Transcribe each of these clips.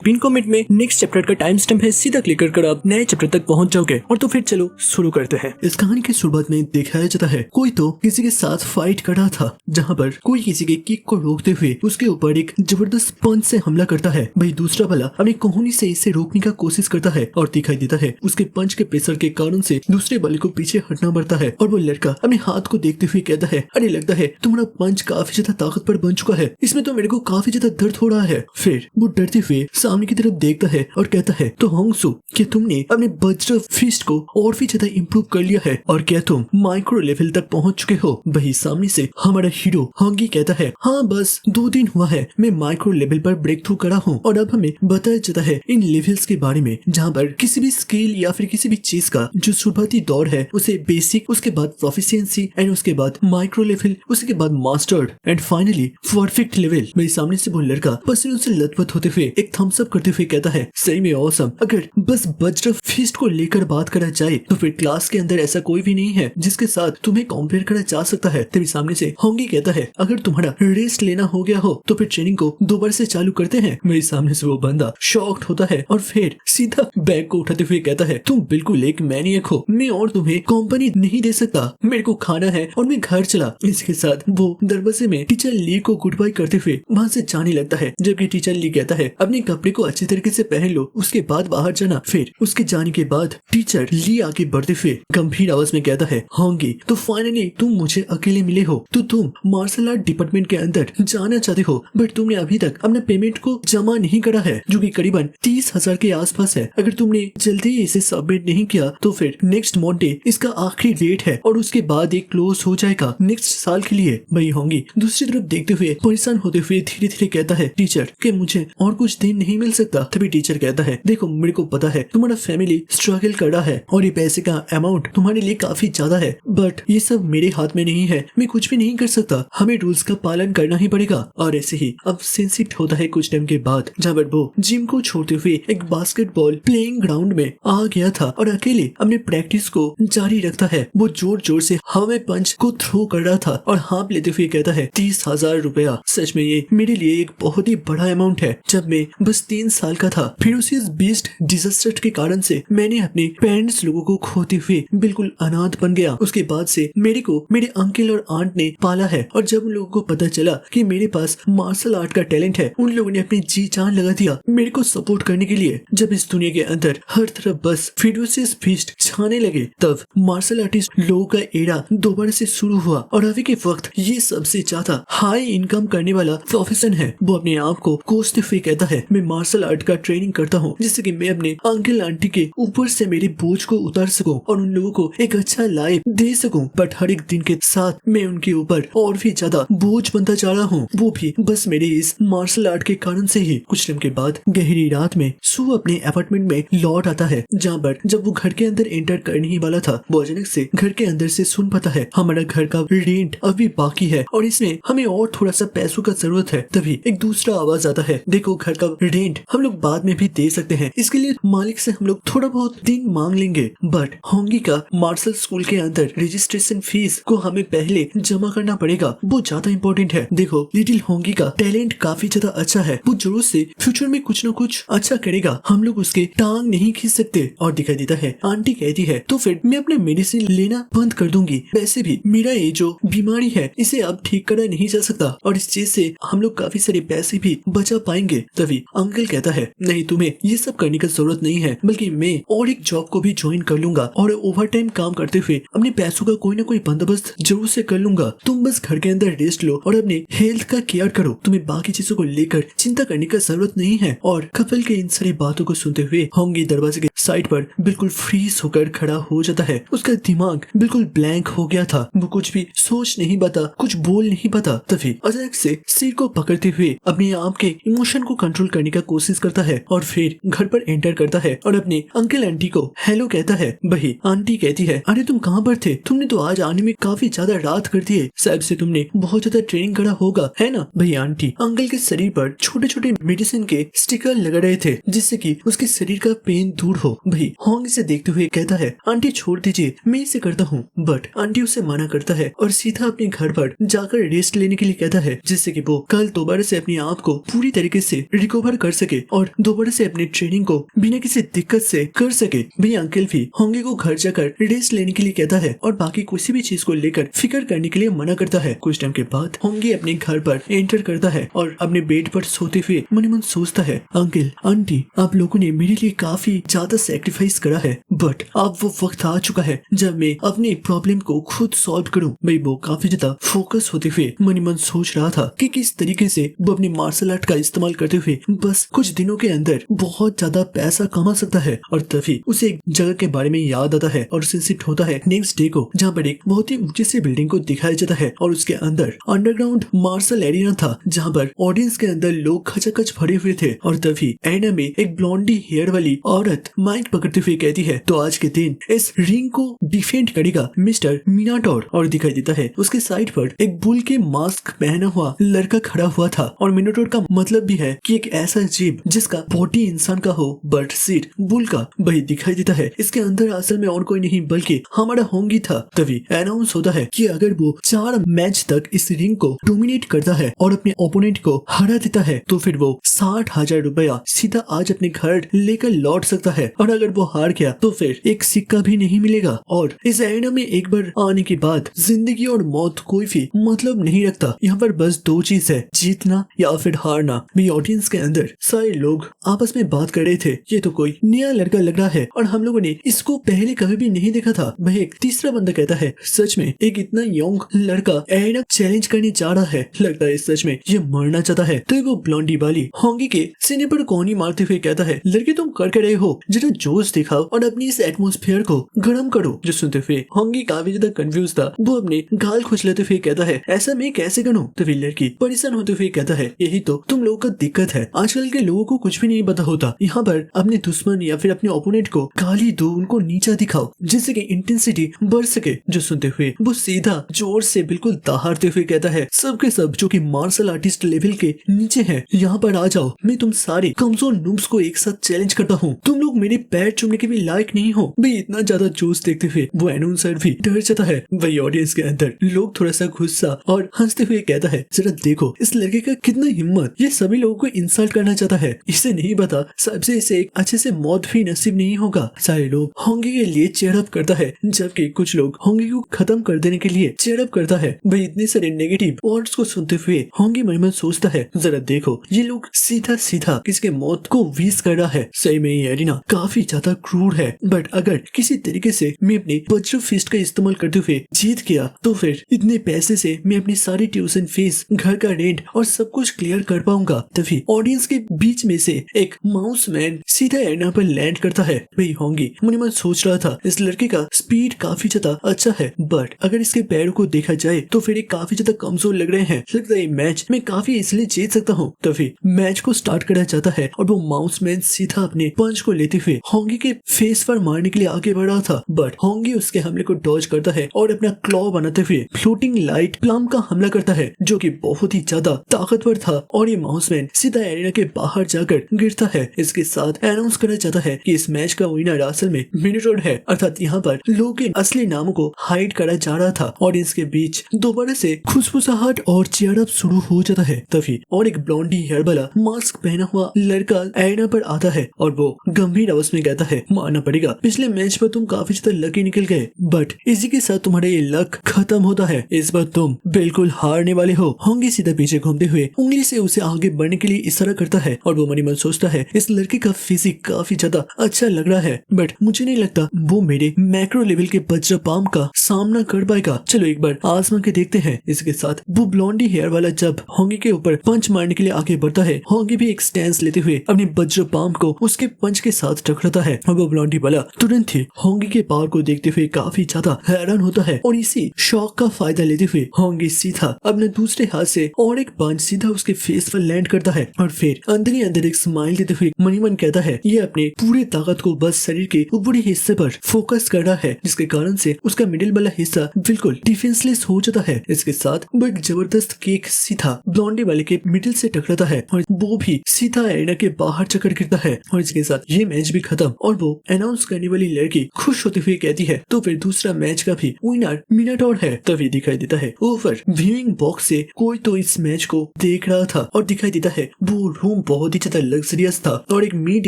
Pin comment में next chapter का time stamp है, सीधा क्लिक कर आप नए चैप्टर तक पहुंच जाओगे। और तो फिर चलो शुरू करते हैं। इस कहानी की शुरुआत में दिखाया जाता है कोई तो किसी के साथ फाइट कर रहा था, जहाँ पर कोई किसी के किक को रोकते हुए उसके ऊपर एक जबरदस्त पंच से हमला करता है। भाई दूसरा वाला अपनी कोहनी से इसे रोकने का कोशिश करता है और दिखाई देता है उसके पंच के प्रेशर के कारण से दूसरे वाले को पीछे हटना पड़ता है। और वो लड़का अपने हाथ को देखते हुए कहता है, अरे लगता है तुम्हारा पंच काफी ज्यादा ताकतवर बन चुका है, इसमें तो मेरे को काफी ज्यादा दर्द हो रहा है। फिर वो डरते हुए सामने की तरफ देखता है और कहता है, तो होंगसू क्या तुमने अपने वज्र फिस्ट को और भी ज्यादा इम्प्रूव कर लिया है और क्या तुम माइक्रो लेवल तक पहुंच चुके हो? वही सामने से हमारा हीरो होंगी कहता है, हाँ बस 2 दिन हुआ है मैं माइक्रो लेवल पर ब्रेक थ्रू करा हूँ। और अब हमें बताया जाता है इन लेवल्स के बारे में, जहाँ पर किसी भी स्किल या फिर किसी भी चीज का जो शुरुआती दौर है उसे बेसिक, उसके बाद प्रोफिशिएंसी एंड उसके बाद माइक्रो लेवल, उसके बाद mastered and finally perfect level. मेरे सामने से वो लड़का पसीनों से लथपथ होते हुए एक थम्स अप करते हुए कहता है, सही में ऑसम। अगर बस वज्र फिस्ट को लेकर बात करा जाए तो फिर क्लास के अंदर ऐसा कोई भी नहीं है जिसके साथ तुम्हें कंपेयर करा जा सकता है। तभी सामने से होंगी कहता है, अगर तुम्हारा रेस्ट लेना हो गया हो तो फिर ट्रेनिंग को दोबारा से चालू करते हैं। मेरे सामने से वो बंदा शॉक्ड होता है और फिर सीधा बैग को उठाते हुए कहता है, तुम बिल्कुल एक मैनियक हो, मैं और तुम्हें कंपनी नहीं दे सकता, मेरे को खाना है और मैं घर चला। इसके साथ वो दरवाजे में टीचर ली को गुड बाय करते हुए वहाँ से जाने लगता है, जबकि टीचर ली कहता है, अपने कपड़े को अच्छी तरीके से पहन लो, उसके बाद बाहर जाना। फिर उसके जाने के बाद टीचर ली आगे बढ़ते हुए गंभीर आवाज में कहता है, होंगी तो फाइनली तुम मुझे अकेले मिले हो, तो तुम मार्शल आर्ट डिपार्टमेंट के अंदर जाना चाहते हो, बट तुमने अभी तक अपना पेमेंट को जमा नहीं करा है, जो कि करीबन 30,000 के आसपास है। अगर तुमने जल्दी इसे सबमिट नहीं किया तो फिर नेक्स्ट मंडे इसका आखिरी डेट है और उसके बाद ये क्लोज हो जाएगा नेक्स्ट साल के लिए। वही होंगी दूसरी तरफ देखते हुए परेशान होते हुए धीरे धीरे कहता है, टीचर कि मुझे और कुछ दिन नहीं मिल सकता? तभी टीचर कहता है, देखो मेरे को पता है तुम्हारा फैमिली स्ट्रगल कर रहा है और ये पैसे का अमाउंट तुम्हारे लिए काफी ज्यादा है, बट ये सब मेरे हाथ में नहीं है, मैं कुछ भी नहीं कर सकता, हमें रूल्स का पालन करना ही पड़ेगा। और ऐसे ही अब सिंसिट होता है कुछ टाइम के बाद, जहाँ पर वो जिम को छोड़ते हुए एक बास्केटबॉल प्लेइंग ग्राउंड में आ गया था और अकेले अपने प्रैक्टिस को जारी रखता है। वो जोर जोर से हवा में पंच को थ्रो कर रहा था और हाथ लेते हुए कहता है, 30,000 रुपया, सच में ये मेरे लिए एक बहुत ही बड़ा अमाउंट है। जब मैं बस 3 साल का था, फिर उसी बीस्ट डिजास्टर के कारण से मैंने अपने पेरेंट्स लोगों को खोते हुए बिल्कुल अनाथ बन गया। उसके बाद से मेरे को मेरे अंकल और आंट ने पाला है और जब उन लोगों को पता चला कि मेरे पास मार्शल आर्ट का टैलेंट है, उन लोगों ने अपनी जी जान लगा दिया मेरे को सपोर्ट करने के लिए। जब इस दुनिया के अंदर हर तरफ बस फिडुसियस फीस्ट छाने लगे, तब मार्शल आर्टिस्ट लोगों का एरा दोबारा से शुरू हुआ और अभी के वक्त ये सबसे ज्यादा हाई इनकम करने वाला प्रोफेशन है। वो अपने आप को कोसते हुए कहता है, मैं मार्शल आर्ट का ट्रेनिंग करता हूँ जिससे कि मैं अपने अंकल आंटी के ऊपर से मेरे बोझ को उतार सकूं और उन लोगों को एक अच्छा लाइफ दे सकूं, बट हर एक दिन के साथ मैं उनके ऊपर और भी ज्यादा बोझ बनता जा रहा हूँ, वो भी बस मेरे इस मार्शल आर्ट के कारण से ही। कुछ टाइम के बाद गहरी रात में सू अपने अपार्टमेंट में लौट आता है, जहाँ पर जब वो घर के अंदर एंटर करने ही वाला था, वो अचानक से घर के अंदर से सुन पाता है, हमारा घर का रेंट अभी बाकी है और इसमें हमें और थोड़ा सा पैसों का जरूरत है। तभी एक दूसरा आवाज आता है, देखो घर का रेंट हम लोग बाद में भी दे सकते हैं, इसके लिए मालिक से हम लोग थोड़ा बहुत दिन मांग लेंगे, बट होंगी का मार्शल स्कूल के अंदर रजिस्ट्रेशन फीस को हमें पहले जमा करना पड़ेगा, वो ज्यादा इम्पोर्टेंट है। देखो लिटिल होंगी का टैलेंट काफी ज्यादा अच्छा है, वो जरूर से फ्यूचर में कुछ न कुछ अच्छा करेगा, हम लोग उसके टांग नहीं खींच सकते। और दिखाई देता है आंटी कहती है, तो फिर मैं अपने मेडिसिन लेना बंद कर दूंगी, वैसे भी मेरा ये जो बीमारी है इसे अब ठीक करा नहीं जा सकता और इस चीज से हम लोग काफी सारे पैसे भी बचा पाएंगे। तभी अंकल कहता है, नहीं तुम्हें ये सब करने की जरूरत नहीं है, बल्कि मैं और एक जॉब को भी ज्वाइन कर लूंगा और ओवर टाइम काम करते हुए अपने पैसों का कोई ना कोई बंदोबस्त जरूर से कर लूंगा, तुम बस घर के अंदर रेस्ट लो और अपने हेल्थ का केयर करो, तुम्हें बाकी चीजों को लेकर चिंता करने की जरूरत नहीं है। और कपिल के इन सारी बातों को सुनते हुए होंगी दरवाजे के साइड पर बिल्कुल फ्रीज होकर खड़ा हो जाता है, उसका दिमाग बिल्कुल ब्लैंक हो गया था, वो कुछ भी सोच नहीं पाता, कुछ बोल नहीं पाता। तभी अचानक से सिर को पकड़ते हुए अपने आप के इमोशन को कंट्रोल करने का कोशिश करता है और फिर घर पर एंटर करता है और अपने अंकल आंटी को हेलो कहता है। वही आंटी कहती है, अरे तुम कहाँ पर थे, तुमने तो आज आने में काफी ज्यादा रात कर दी है, शायद से तुमने बहुत ज्यादा ट्रेनिंग करा होगा, है ना? वही आंटी अंकल के शरीर पर छोटे छोटे मेडिसिन के स्टिकर लगा रहे थे जिससे कि उसके शरीर का पेन दूर हो। वही होंगी से देखते हुए कहता है, आंटी छोड़ दीजिए, मैं इसे करता हूँ, बट आंटी उसे मना करता है और सीधा अपने घर पर जाकर रेस्ट लेने के लिए कहता है, जिससे कि वो कल दोबारा से अपने आप को पूरी तरीके से रिकवर कर कर सके और दोबारा से अपनी ट्रेनिंग को बिना किसी दिक्कत से कर सके। भाई अंकल भी होंगी को घर जाकर रेस्ट लेने के लिए कहता है और बाकी किसी भी चीज को लेकर फिक्र करने के लिए मना करता है। कुछ टाइम के बाद होंगी अपने घर पर एंटर करता है और अपने बेड पर सोते हुए मन ही मन सोचता है, अंकल आंटी आप लोगों ने मेरे लिए काफी ज्यादा सेक्रीफाइस करा है, बट अब वो वक्त आ चुका है जब मैं अपनी प्रॉब्लम को खुद सॉल्व करूं। भाई वो काफी ज्यादा फोकस होते हुए मन ही मन सोच रहा था कि किस तरीके से वो अपने मार्शल आर्ट का इस्तेमाल करते हुए बस कुछ दिनों के अंदर बहुत ज्यादा पैसा कमा सकता है। और तभी उसे एक जगह के बारे में याद आता है और उसे शिफ्ट होता है नेक्स्ट डे को, जहाँ पर एक बहुत ही ऊंची सी बिल्डिंग को दिखाया जाता है और उसके अंदर अंडरग्राउंड मार्शल एरिना था जहाँ पर ऑडियंस के अंदर लोग खचाखच भरे हुए थे। और तभी एरिना में एक ब्लॉन्डी हेयर वाली औरत माइक पकड़ते हुए कहती है, तो आज के दिन इस रिंग को डिफेंड करेगा मिस्टर मिनाटोर। और दिखाई देता है उसके साइड पर एक बुल के मास्क पहना हुआ लड़का खड़ा हुआ था। और मिनाटोर का मतलब भी है कि एक ऐसा जीव जिसका बॉडी इंसान का हो बट सिर बुल का। वही दिखाई देता है इसके अंदर असल में और कोई नहीं बल्कि हमारा होंगी था। तभी अनाउंस होता है कि अगर वो 4 मैच तक इस रिंग को डोमिनेट करता है और अपने ओपोनेंट को हरा देता है तो फिर वो 60,000 रुपया सीधा आज अपने घर लेकर लौट सकता है। और अगर वो हार गया तो फिर एक सिक्का भी नहीं मिलेगा। और इस एरिना में एक बार आने के बाद जिंदगी और मौत कोई भी मतलब नहीं रखता। यहाँ पर बस 2 चीज है, जीतना या फिर हारना। भी ऑडियंस के अंदर सारे लोग आपस में बात कर रहे थे, ये तो कोई नया लड़का लग रहा है और हम लोगों ने इसको पहले कभी भी नहीं देखा था। वह एक तीसरा बंदा कहता है, सच में एक इतना यंग लड़का एरिना चैलेंज करने जा रहा है, लगता है सच में ये मरना चाहता है। तो वो ब्लॉन्डी वाली होंगी के सीने पर कोनी मारते हुए कहता है, लड़के तुम कर रहे हो, जरा जोश दिखाओ और अपनी इस एटमोस्फेयर को गर्म करो। जो सुनते हुए होंगी काफी ज्यादा कंफ्यूज था, वो अपने गाल खुजलाते हुए कहता है, ऐसा मैं कैसे करूं। तो फिर लड़की परेशान होते हुए कहता है, यही तो तुम लोगों का दिक्कत है, आजकल के लोगों को कुछ भी नहीं पता होता। यहाँ पर अपने दुश्मन या फिर अपने ओपोनेंट को गाली दो, उनको नीचा दिखाओ जिससे कि इंटेंसिटी बढ़ सके। जो सुनते हुए वो सीधा जोर से बिल्कुल दहाड़ते हुए कहता है, सबके सब जो कि मार्शल आर्टिस्ट लेवल के नीचे हैं यहाँ पर आ जाओ, मैं तुम सारे कमजोर नूब्स को एक साथ चैलेंज करता हूँ, तुम लोग मेरे पैर चूमने के भी लायक नहीं हो। भाई इतना ज्यादा जोश देखते हुए वो अनाउंसर भी डर जाता है। वही ऑडियंस के अंदर लोग थोड़ा सा गुस्सा और हंसते हुए कहता है, जरा देखो इस लड़के का कितना हिम्मत, ये सभी लोगों को इंसल्ट करना चाहता है, इसे नहीं पता सबसे इसे एक अच्छे से मौत भी नसीब नहीं होगा। सारे लोग होंगी के लिए चेयर अप करता है जबकि कुछ लोग होंगी को खत्म कर देने के लिए चेयर अप करता है। भाई इतने सारे नेगेटिव वर्ड्स को सुनते हुए होंगी मन में सोचता है, जरा देखो ये लोग सीधा सीधा किसके मौत को विश कर रहा है। सही में ये एरिना काफी ज्यादा क्रूर है, बट अगर किसी तरीके से मैं अपनी वज्र फिस्ट का इस्तेमाल करते हुए जीत गया तो फिर इतने पैसे से मैं अपनी सारी ट्यूशन फीस, घर का रेंट और सब कुछ क्लियर कर पाऊंगा। तभी ऑडियंस के बीच में से एक माउस मैन सीधा एरिना पर लैंड करता है। वही होंगी मन मन सोच रहा था, इस लड़के का स्पीड काफी ज्यादा अच्छा है, बट अगर इसके पैरों को देखा जाए तो फिर ये काफी ज्यादा कमजोर लग रहे हैं, लगता है मैच मैं काफी इसलिए जीत सकता हूँ। तभी मैच को स्टार्ट करा जाता है और वो माउस मैन सीधा अपने पंच को लेते हुए होंगी के फेस पर मारने के लिए आगे बढ़ रहा था, बट होंगी उसके हमले को डॉज करता है और अपना क्लॉ बनाते हुए फ्लोटिंग लाइट प्लम का हमला करता है जो कि बहुत ही ज्यादा ताकतवर था और ये माउस मैन सीधा एरिना के बाहर जाकर गिरता है। इसके साथ अनाउंस करा जाता है कि इस मैच का विनर असल में मिनाटोर है, अर्थात यहाँ पर लोगों के असली नामों को हाइड करा जा रहा था। और इसके बीच दोबारा से खुशफुसाहट और चेयर अप शुरू हो जाता है। तभी और एक ब्लॉन्डी हेयर वाला मास्क पहना हुआ लड़का एरिना पर आता है और वो गंभीर आवाज में कहता है, मानना पड़ेगा पिछले मैच पर तुम काफी ज्यादा लकी निकल गए, बट इसी के साथ तुम्हारा ये लक खत्म होता है, इस बार तुम बिल्कुल हारने वाले हो। होंगी सीधा पीछे घूमते हुए उंगली से उसे आगे बढ़ने के लिए इशारा करता है और वो मनी मन सोचता है, इस लड़के का फिजिक काफी ज्यादा अच्छा लग रहा है, बट मुझे नहीं लगता वो मेरे मैक्रो लेवल के वज्र पाम का सामना कर पाएगा, चलो एक बार आजमा के देखते हैं। इसके साथ वो ब्लॉन्डी हेयर वाला जब होंगी के ऊपर पंच मारने के लिए आगे बढ़ता है, होंगी भी एक स्टैंस लेते हुए अपने वज्र पाम को उसके पंच के साथ टकराता है और वो ब्लॉन्डी वाला तुरंत ही होंगी के पावर को देखते हुए काफी ज्यादा हैरान होता है और इसी शौक का फायदा लेते हुए होंगी सीधा अपने दूसरे हाथ से और एक पंच सीधा उसके फेस पर लैंड करता है और फिर अंदर ही अंदर एक स्माइल देते हुए मनी मन कहता है, ये अपने पूरी ताकत को बस शरीर के ऊपरी हिस्से पर फोकस कर रहा है, जिसके कारण से उसका मिडिल वाला हिस्सा बिल्कुल डिफेंसलेस हो जाता है। इसके साथ वो एक जबरदस्त केक सीधा ब्लॉन्डी वाले के मिडिल से टकराता है और वो भी सीधा एरिना के बाहर चक्कर गिरता है और इसके साथ ये मैच भी खत्म और वो अनाउंस करने वाली लड़की खुश होते हुए कहती है, तो फिर दूसरा मैच का भी विनर मिनाटोर है। तभी दिखाई देता है ऊपर व्यूइंग बॉक्स से कोई तो इस मैच को देख रहा था और दिखाई देता है वो रूम बहुत ही ज्यादा लग्जरियस था और एक मिड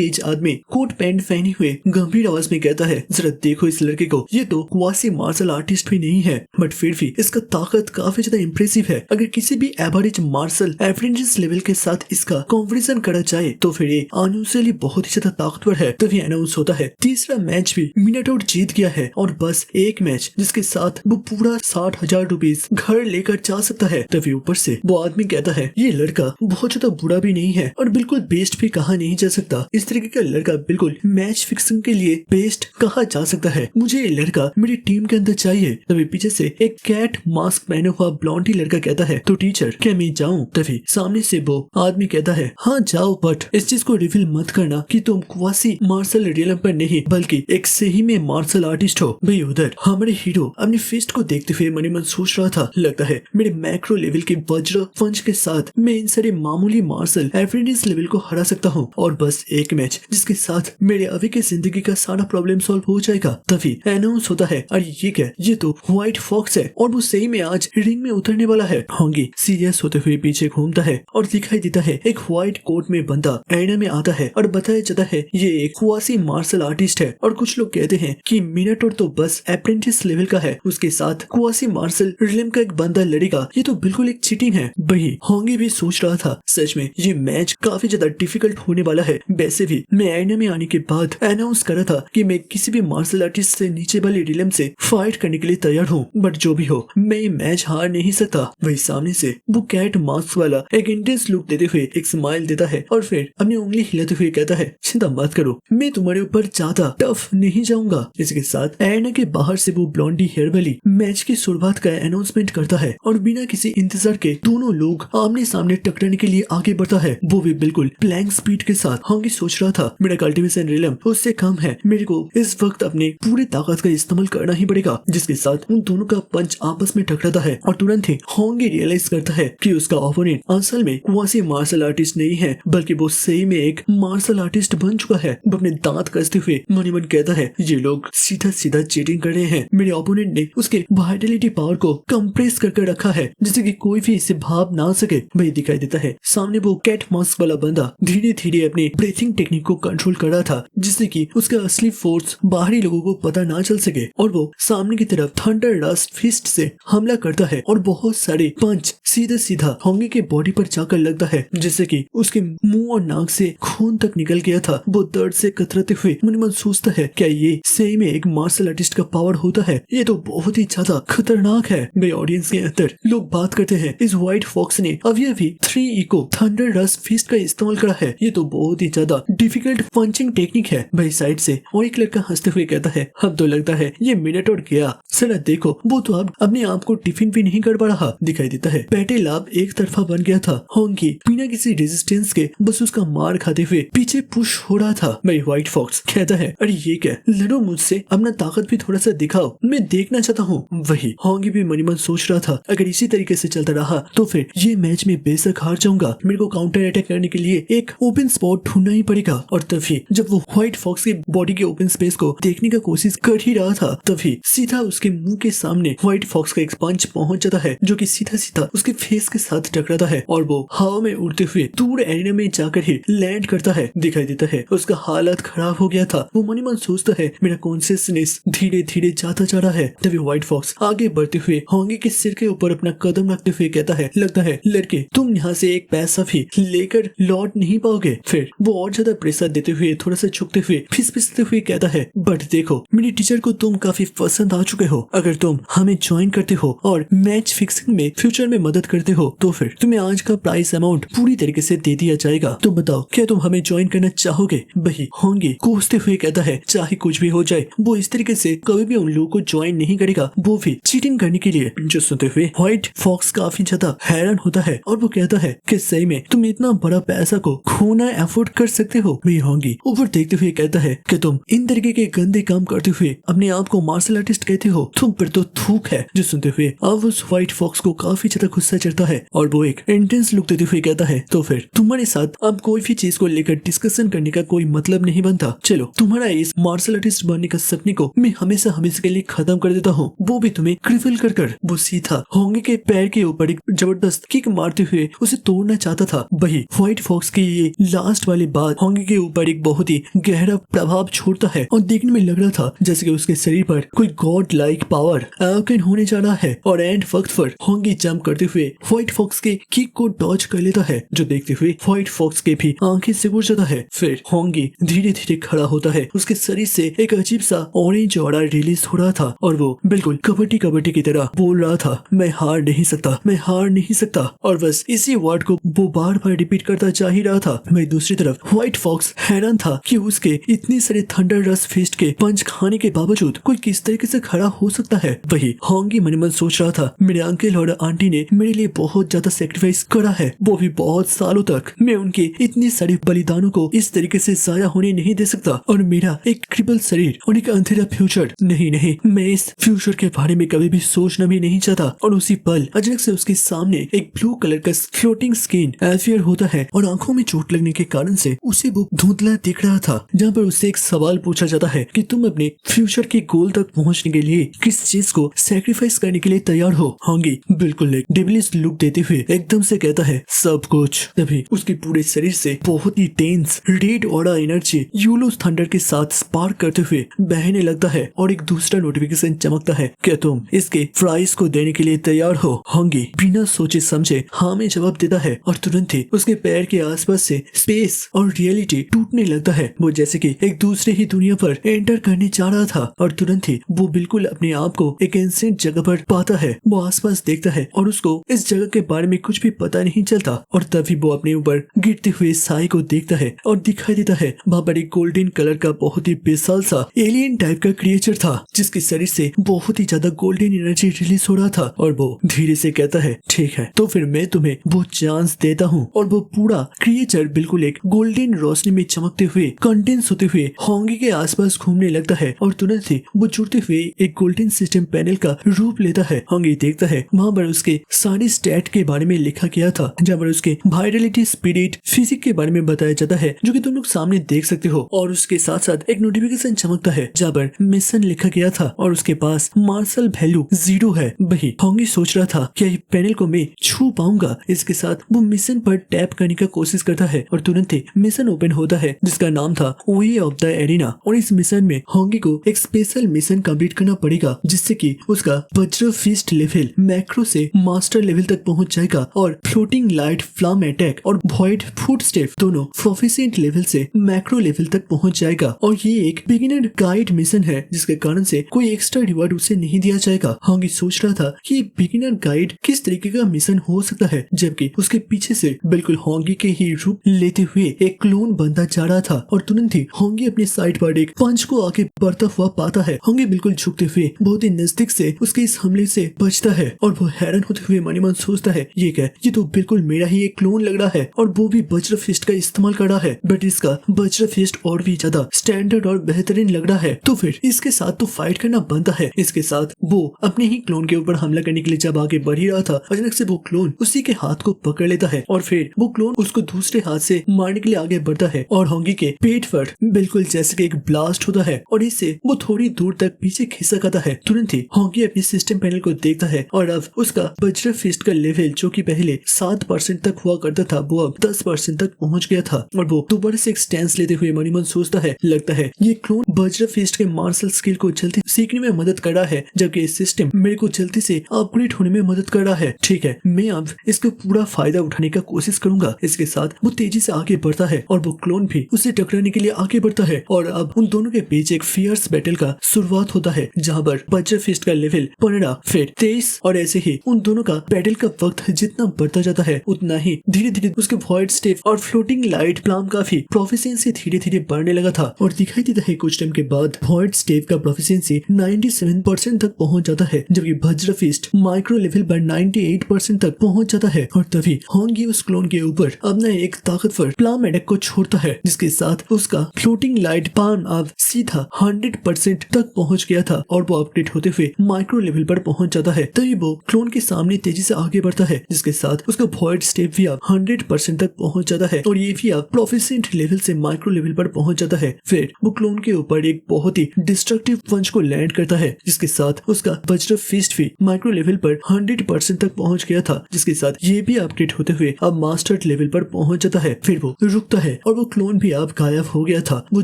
एज आदमी कोट पैंट पहने हुए गंभीर आवाज में कहता है, जरा देखो इस लड़के को, ये तो क्वासी मार्शल आर्टिस्ट भी नहीं है, बट फिर भी इसका ताकत काफी ज्यादा इम्प्रेसिव है। अगर किसी भी एवरेज मार्शल अप्रेंटिस लेवल के साथ इसका कंपैरिजन करा जाए तो फिर ये अनयूजुअली बहुत ही ज्यादा ताकतवर है। तभी अनाउंस होता है तीसरा मैच भी मिनाटोर जीत गया है और बस एक मैच जिसके साथ वो पूरा 60,000 रुपीज घर लेकर जा सकता है। तभी ऊपर से वो आदमी कहता है, ये लड़का बहुत ज्यादा बुरा भी नहीं है और बिल्कुल बेस्ट भी कहा नहीं जा सकता। इस तरीके का लड़का बिल्कुल मैच फिक्सिंग के लिए बेस्ट कहा जा सकता है। मुझे ये लड़का मेरी टीम के अंदर चाहिए। तभी पीछे से एक कैट मास्क पहने हुआ ब्लॉन्डी लड़का कहता है, तो टीचर क्या मैं जाऊं? तभी सामने से वो आदमी कहता है, हाँ जाओ, बट इस चीज को रिवील मत करना कि तुम क्वासी मार्शल रियलम पर नहीं बल्कि एक सही में मार्शल आर्टिस्ट हो। भाई उधर हमारे हीरो अपनी फिस्ट को देखते हुए मन ही मन सोच रहा था, लगता है मेरे मैक्रो लेवल के वज्र पंच के साथ मैं इन सारे मामूली मार्शल एवरेज लेवल को हरा सकता हूँ और बस एक मैच जिसके साथ मेरे अभी की जिंदगी का सारा प्रॉब्लम सॉल्व हो जाएगा। तभी अनाउंस होता है, अरे ये क्या, ये तो व्हाइट फॉक्स है और वो सही में आज रिंग में उतरने वाला है। होंगी सीरियस होते हुए पीछे घूमता है और दिखाई देता है एक व्हाइट कोट में बंदा एरिना में आता है और बताया जाता है ये एक क्वासी मार्शल आर्टिस्ट है और कुछ लोग कहते हैं कि मिनाटोर तो बस अप्रेंटिस लेवल का है, उसके साथ क्वासी मार्शल रियलम का एक बंदा लड़ेगा, ये तो बिल्कुल एक चीटिंग है। वही होंगी भी सोच रहा था, सच में ये मैच काफी ज्यादा डिफिकल्ट होने वाला है। वैसे भी मैं एरिना में आने के बाद अनाउंस करा था कि मैं किसी भी मार्शल आर्टिस्ट से नीचे वाले रियलम से फाइट करने के लिए तैयार हूँ, बट जो भी हो मैं ये मैच हार नहीं सकता। वही सामने से वो कैट मास्क वाला एक इंटेंस लुक देते हुए एक स्माइल देता है और फिर अपनी उंगली हिलाते हुए कहता है, चिंता मत करो, मैं तुम्हारे ऊपर ज्यादा टफ नहीं जाऊंगा। इसके साथ एरिना के बाहर से वो ब्लॉन्डी हेयर वाली मैच की शुरुआत का अनाउंसमेंट करता है और बिना किसी इंतजार के दोनों लोग आमने सामने टकराने के लिए आगे बढ़ता है, वो भी बिल्कुल ब्लैंक स्पीड के साथ। होंगी सोच रहा था मेरा कल्टीवेशन रियलम उससे कम है, मेरे को इस वक्त अपने पूरी ताकत का इस्तेमाल करना ही पड़ेगा। जिसके साथ उन दोनों का पंच आपस में टकराता है और तुरंत ही होंगी रियलाइज करता है कि उसका ओपोनेंट असल में क्वासी मार्शल आर्टिस्ट नहीं है बल्कि वो सही में एक मार्शल आर्टिस्ट बन चुका है। वो अपने दांत कसते हुए मन ही मन कहता है, ये लोग सीधा सीधा चीटिंग कर रहे हैं। मेरे ओपोनेंट ने उसके वाइटलिटी पावर को कंप्रेस करके रखा है जिससे कि कोई भी इसे भाप ना सके। वही दिखाई देता है सामने वो कैट मास्क वाला बंदा धीरे धीरे अपनी ब्रीथिंग टेक्निक को कंट्रोल कर रहा था जिससे कि उसका असली फोर्स बाहरी लोगों को पता ना चल सके और वो सामने की तरफ थंडर रस्ट फिस्ट से हमला करता है और बहुत सारे पंच सीधा सीधा होंगी के बॉडी पर जाकर लगता है जिससे कि उसके मुंह और नाक से खून तक निकल गया था। वो दर्द से कतराते हुए मन मन सोचता है, क्या ये सही में एक मार्शल आर्टिस्ट का पावर होता है? ये तो बहुत ही ज्यादा खतरनाक है। मेरे ऑडियंस के अंदर लोग बात करते हैं इस व्हाइट फॉक्स ने अभी 3 इको थंडर रस्ट फिस्ट का इस्तेमाल करा है, ये तो बहुत ही ज्यादा डिफिकल्ट पंचिंग टेक्निक है। भाई साइड से और एक लड़का हंसते हुए कहता है, अब तो लगता है ये मिनाटोर गया, सर देखो वो तो अब अपने आप को टिफिन भी नहीं कर पा रहा। दिखाई देता है पैटे लाभ एक तरफा बन गया था। होंगी बिना किसी रेजिस्टेंस के बस उसका मार खाते हुए पीछे पुश हो रहा था। भाई व्हाइट फॉक्स कहता है, अरे ये क्या, लड़ो मुझसे, अपना ताकत भी थोड़ा सा दिखाओ, मैं देखना चाहता हूँ। वही होंगी भी मन मन सोच रहा था, अगर इसी तरीके से चलता रहा तो फिर ये मैच में बेशक हार जाऊंगा, मेरे को काउंटर अटैक करने के लिए एक ओपन स्पॉट ढूंढना ही पड़ेगा। और तभी जब वो व्हाइट फॉक्स के बॉडी के ओपन स्पेस को देखने का कोशिश कर ही रहा था तभी सीधा उसके मुंह के सामने व्हाइट फॉक्स का एक पंच पहुंच जाता है जो कि सीधा सीधा उसके फेस के साथ टकराता है और वो हवा में उड़ते हुए दूर एरिना में जाकर ही लैंड करता है। दिखाई देता है उसका हालत खराब हो गया था। वो मन ही मन सोचता है मेरा कॉन्शियसनेस धीरे धीरे जाता जा रहा है। तभी व्हाइट फॉक्स आगे बढ़ते हुए होंगी के सिर के ऊपर अपना कदम रखते हुए कहता है, लगता है लड़के तुम यहाँ से एक पैसा भी लेकर लौट नहीं पाओगे। फिर वो और ज्यादा प्रेशर देते हुए थोड़ा सा झुकते हुए फिसफिसते हुए कहता है, बट देखो मेरी टीचर को तुम काफी पसंद आ चुके हो, अगर तुम हमें ज्वाइन करते हो और मैच फिक्सिंग में फ्यूचर में मदद करते हो तो फिर तुम्हें आज का प्राइस अमाउंट पूरी तरीके से दे दिया जाएगा। तो बताओ क्या तुम हमें ज्वाइन करना चाहोगे? वही होंगे कोसते हुए कहता है, चाहे कुछ भी हो जाए वो इस तरीके से कभी भी उन लोगों को ज्वाइन नहीं करेगा, वो भी चीटिंग करने के लिए। जो सुनते हुए व्हाइट फॉक्स काफी ज्यादा हैरान होता है और वो कहता है कि सही में तुम इतना बड़ा पैसा को खोना अफोर्ड कर सकते हो? वही होंगी ऊपर देखते हुए कहता है कि तुम इन तरीके के गंदे काम करते हुए अपने आप को मार्शल आर्टिस्ट कहते हो, तुम पर तो थूक है। जो सुनते हुए अब उस व्हाइट फॉक्स को काफी ज्यादा गुस्सा चढ़ता है और वो एक इंटेंस लुक देते हुए कहता है, तो फिर तुम्हारे साथ अब कोई भी चीज को लेकर डिस्कशन करने का कोई मतलब नहीं बनता। चलो तुम्हारा इस मार्शल आर्टिस्ट बनने का सपने को मैं हमेशा हमेशा के लिए खत्म कर देता हूँ, वो भी तुम्हें क्रिफल कर कर। वो सीधा होंगे के पैर के ऊपर एक जबरदस्त किक मारते हुए उसे तोड़ना चाहता था। वही व्हाइट फॉक्स की ये लास्ट वाली बात होंगी के ऊपर एक बहुत ही गहरा प्रभाव छोड़ता है और देखने में लग रहा था जैसे कि उसके शरीर पर कोई गॉड लाइक पावर अवेकन होने जा रहा है। और एंड वक्त पर होंगी जंप करते हुए व्हाइट फॉक्स के किक को डॉज कर लेता है, जो देखते हुए व्हाइट फॉक्स के भी आंखें सिकुड़ जाता है। फिर होंगी धीरे धीरे खड़ा होता है, उसके शरीर से एक अजीब सा ऑरेंज ऑरा रिलीज हो रहा था और वो बिल्कुल कबड्डी कबड्डी की तरह बोल रहा था, मैं हार नहीं सकता, मैं हार नहीं सकता। और बस इसी वर्ड को वो बार बार रिपीट करता जा ही रहा था। वहीं दूसरी तरफ व्हाइट फॉक्स हैरान था कि उसके इतने सारे थंडर रस फिस्ट के पंच खाने के बावजूद कोई किस तरीके से खड़ा हो सकता है। वही होंगी मन मन सोच रहा था, मेरे अंकल और आंटी ने मेरे लिए बहुत ज्यादा सेक्रीफाइस करा है, वो भी बहुत सालों तक। मैं उनके इतने सारे बलिदानों को इस तरीके से जाया होने नहीं दे सकता। और मेरा एक क्रिपल शरीर और एक अंधेरा फ्यूचर, नहीं नहीं, मैं इस फ्यूचर के बारे में कभी भी सोचना भी नहीं चाहता। और उसी पल अचानक से उसके सामने एक ब्लू कलर का फ्लोटिंग स्किन एफियर होता है और आंखों में चोट लगने के कारण से उसे वो धुंधला दिख रहा था, जहाँ पर उससे एक सवाल पूछा जाता है कि तुम अपने फ्यूचर के गोल तक पहुँचने के लिए किस चीज को सेक्रीफाइस करने के लिए तैयार हो। होंगी बिल्कुल एक डेविलिश लुक देते हुए एकदम से कहता है, सब कुछ। तभी उसके पूरे शरीर से बहुत ही tense red aura energy yellow thunder के साथ स्पार्क करते हुए बहने लगता है और एक दूसरा नोटिफिकेशन चमकता है, क्या तुम इसके प्राइस को देने के लिए तैयार हो। होंगी बिना सोचे समझे हाँ में जवाब देता है और तुरंत ही उसके पैर के आसपास से स्पेस और रियलिटी टूटने लगता है। वो जैसे कि एक दूसरे ही दुनिया पर एंटर करने जा रहा था और तुरंत ही वो बिल्कुल अपने आप को एक एंशिएंट जगह पर पाता है। वो आसपास देखता है और उसको इस जगह के बारे में कुछ भी पता नहीं चलता। और तभी वो अपने ऊपर गिरते हुए साई को देखता है और दिखाई देता है वहाँ पर एक गोल्डन कलर का बहुत ही विशाल सा एलियन टाइप का क्रिएचर था, जिसके शरीर से बहुत ही ज्यादा गोल्डन एनर्जी रिलीज हो रहा था। और वो धीरे से कहता है, ठीक है तो फिर मैं तुम्हें वो चांस देता हूँ। और वो पूरा क्रिएचर बिल्कुल एक गोल्डन रोशनी में चमकते हुए कंडेंस होते हुए होंगी के आसपास घूमने लगता है और तुरंत ही वो जुड़ते हुए एक गोल्डन सिस्टम पैनल का रूप लेता है। होंगी देखता है वहाँ पर उसके सारी स्टैट के बारे में लिखा गया था, जहाँ पर उसके वाइटलिटी, स्पिरिट, फिजिक के बारे में बताया जाता है, जो कि तुम लोग सामने देख सकते हो। और उसके साथ साथ एक नोटिफिकेशन चमकता है जहाँ पर मिशन लिखा गया था और उसके पास मार्शल वैल्यू 0 है। वही होंगी सोच रहा था क्या पैनल को मैं छू पाऊंगा। इसके साथ वो मिशन पर टैप करने का कोशिश करता है और तुरंत ही मिशन ओपन होता है जिसका नाम था वे ऑफ द एरिना। और इस मिशन में होंगी को एक स्पेशल मिशन कंप्लीट करना पड़ेगा, जिससे कि उसका वज्र फिस्ट लेवल मैक्रो से मास्टर लेवल तक पहुंच जाएगा और फ्लोटिंग लाइट फ्लाम अटैक और वॉइड फुट स्टेप दोनों प्रोफिशिएंट लेवल से मैक्रो लेवल तक पहुंच जाएगा। और ये एक बिगिनर गाइड मिशन है, जिसके कारण से कोई एक्स्ट्रा रिवार्ड उसे नहीं दिया जाएगा। होंगी सोच रहा था कि बिगिनर गाइड किस तरीके का मिशन हो सकता है, जबकि उसके पीछे से बिल्कुल होंगी के ही रूप लेते हुए एक क्लोन बनता जा रहा था। और तुरंत ही होंगी अपनी साइड पर एक पंच को आगे बढ़ता हुआ पाता है। होंगी बिल्कुल झुकते हुए बहुत ही नजदीक से उसके इस हमले से बचता है और वो हैरान होते हुए मन ही मन सोचता है, ये क्या, ये तो बिल्कुल मेरा ही एक क्लोन लग रहा है और वो भी वज्र फिस्ट का इस्तेमाल कर रहा है, बट इसका वज्र फिस्ट और भी ज्यादा स्टैंडर्ड और बेहतरीन लग रहा है। तो फिर इसके साथ तो फाइट करना बनता है। इसके साथ वो अपने ही क्लोन के ऊपर हमला करने के लिए जब आगे बढ़ ही रहा था, अचानक से वो क्लोन उसी के हाथ को पकड़ लेता है और फिर वो क्लोन उसको दूसरे हाथ से मारने के लिए आगे बढ़ता है और होंगी के पेट पर बिल्कुल जैसे कि एक ब्लास्ट होता है और इससे वो थोड़ी दूर तक पीछे खिसक आता है। तुरंत ही होंगी अपने सिस्टम पैनल को देखता है और अब उसका वज्र फिस्ट का लेवल जो कि पहले 7% तक हुआ करता था, वो अब 10% तक पहुंच गया था। और वो दोबारा से एक स्टैंस लेते हुए मन ही मन सोचता है, लगता है ये क्लोन वज्र फिस्ट के मार्शल स्किल को जल्दी सीखने में मदद कर रहा है, जबकि इस सिस्टम मेरे को जल्दी से अपग्रेड होने में मदद कर रहा है। ठीक है, मैं अब इसका पूरा फायदा उठाने का कोशिश करूंगा। इसके साथ वो तेजी से आगे बढ़ता है और वो क्लोन भी उसे टकराने के लिए आगे बढ़ता है और अब उन दोनों के बीच एक फियर्स बैटल का शुरुआत होता है, जहाँ पर वज्र फिस्ट का लेवल 15 फिर 23 और ऐसे ही उन दोनों का बैटल का वक्त जितना बढ़ता जाता है उतना ही धीरे धीरे उसके वॉइड स्टेप और फ्लोटिंग लाइट प्लाम का भी प्रोफिशिएंसी धीरे धीरे बढ़ने लगा था। और दिखाई देता है कुछ टाइम के बाद वॉइड स्टेप का प्रोफिशिएंसी 97% तक पहुंच जाता है, जबकि वज्र फिस्ट माइक्रो लेवल पर 98% तक पहुंच जाता है। और तभी होंगी उस क्लोन के ऊपर अपना एक ताकतवर प्लाम अटैक को छोड़ता है, जिसके साथ उसका फ्लोटिंग लाइट पाम अब सीधा 100% तक पहुंच गया था और वो अपग्रेड होते हुए माइक्रो लेवल पर पहुंच जाता है। तभी वो क्लोन के सामने तेजी से आगे बढ़ता है, जिसके साथ उसका वॉइड स्टेप भी अब 100% तक पहुंच जाता है और ये भी अब प्रोफिशिएंट लेवल से माइक्रो लेवल पर पहुंच जाता है। फिर वो क्लोन के ऊपर एक बहुत ही डिस्ट्रक्टिव पंच को लैंड करता है, जिसके साथ उसका वज्र फिस्ट भी माइक्रो लेवल पर 100% तक पहुंच गया था, जिसके साथ ये भी अपग्रेड होते हुए अब मास्टर लेवल पर पहुंच जाता है। फिर वो रुकता है और वो क्लोन भी अब गायब हो गया था। वो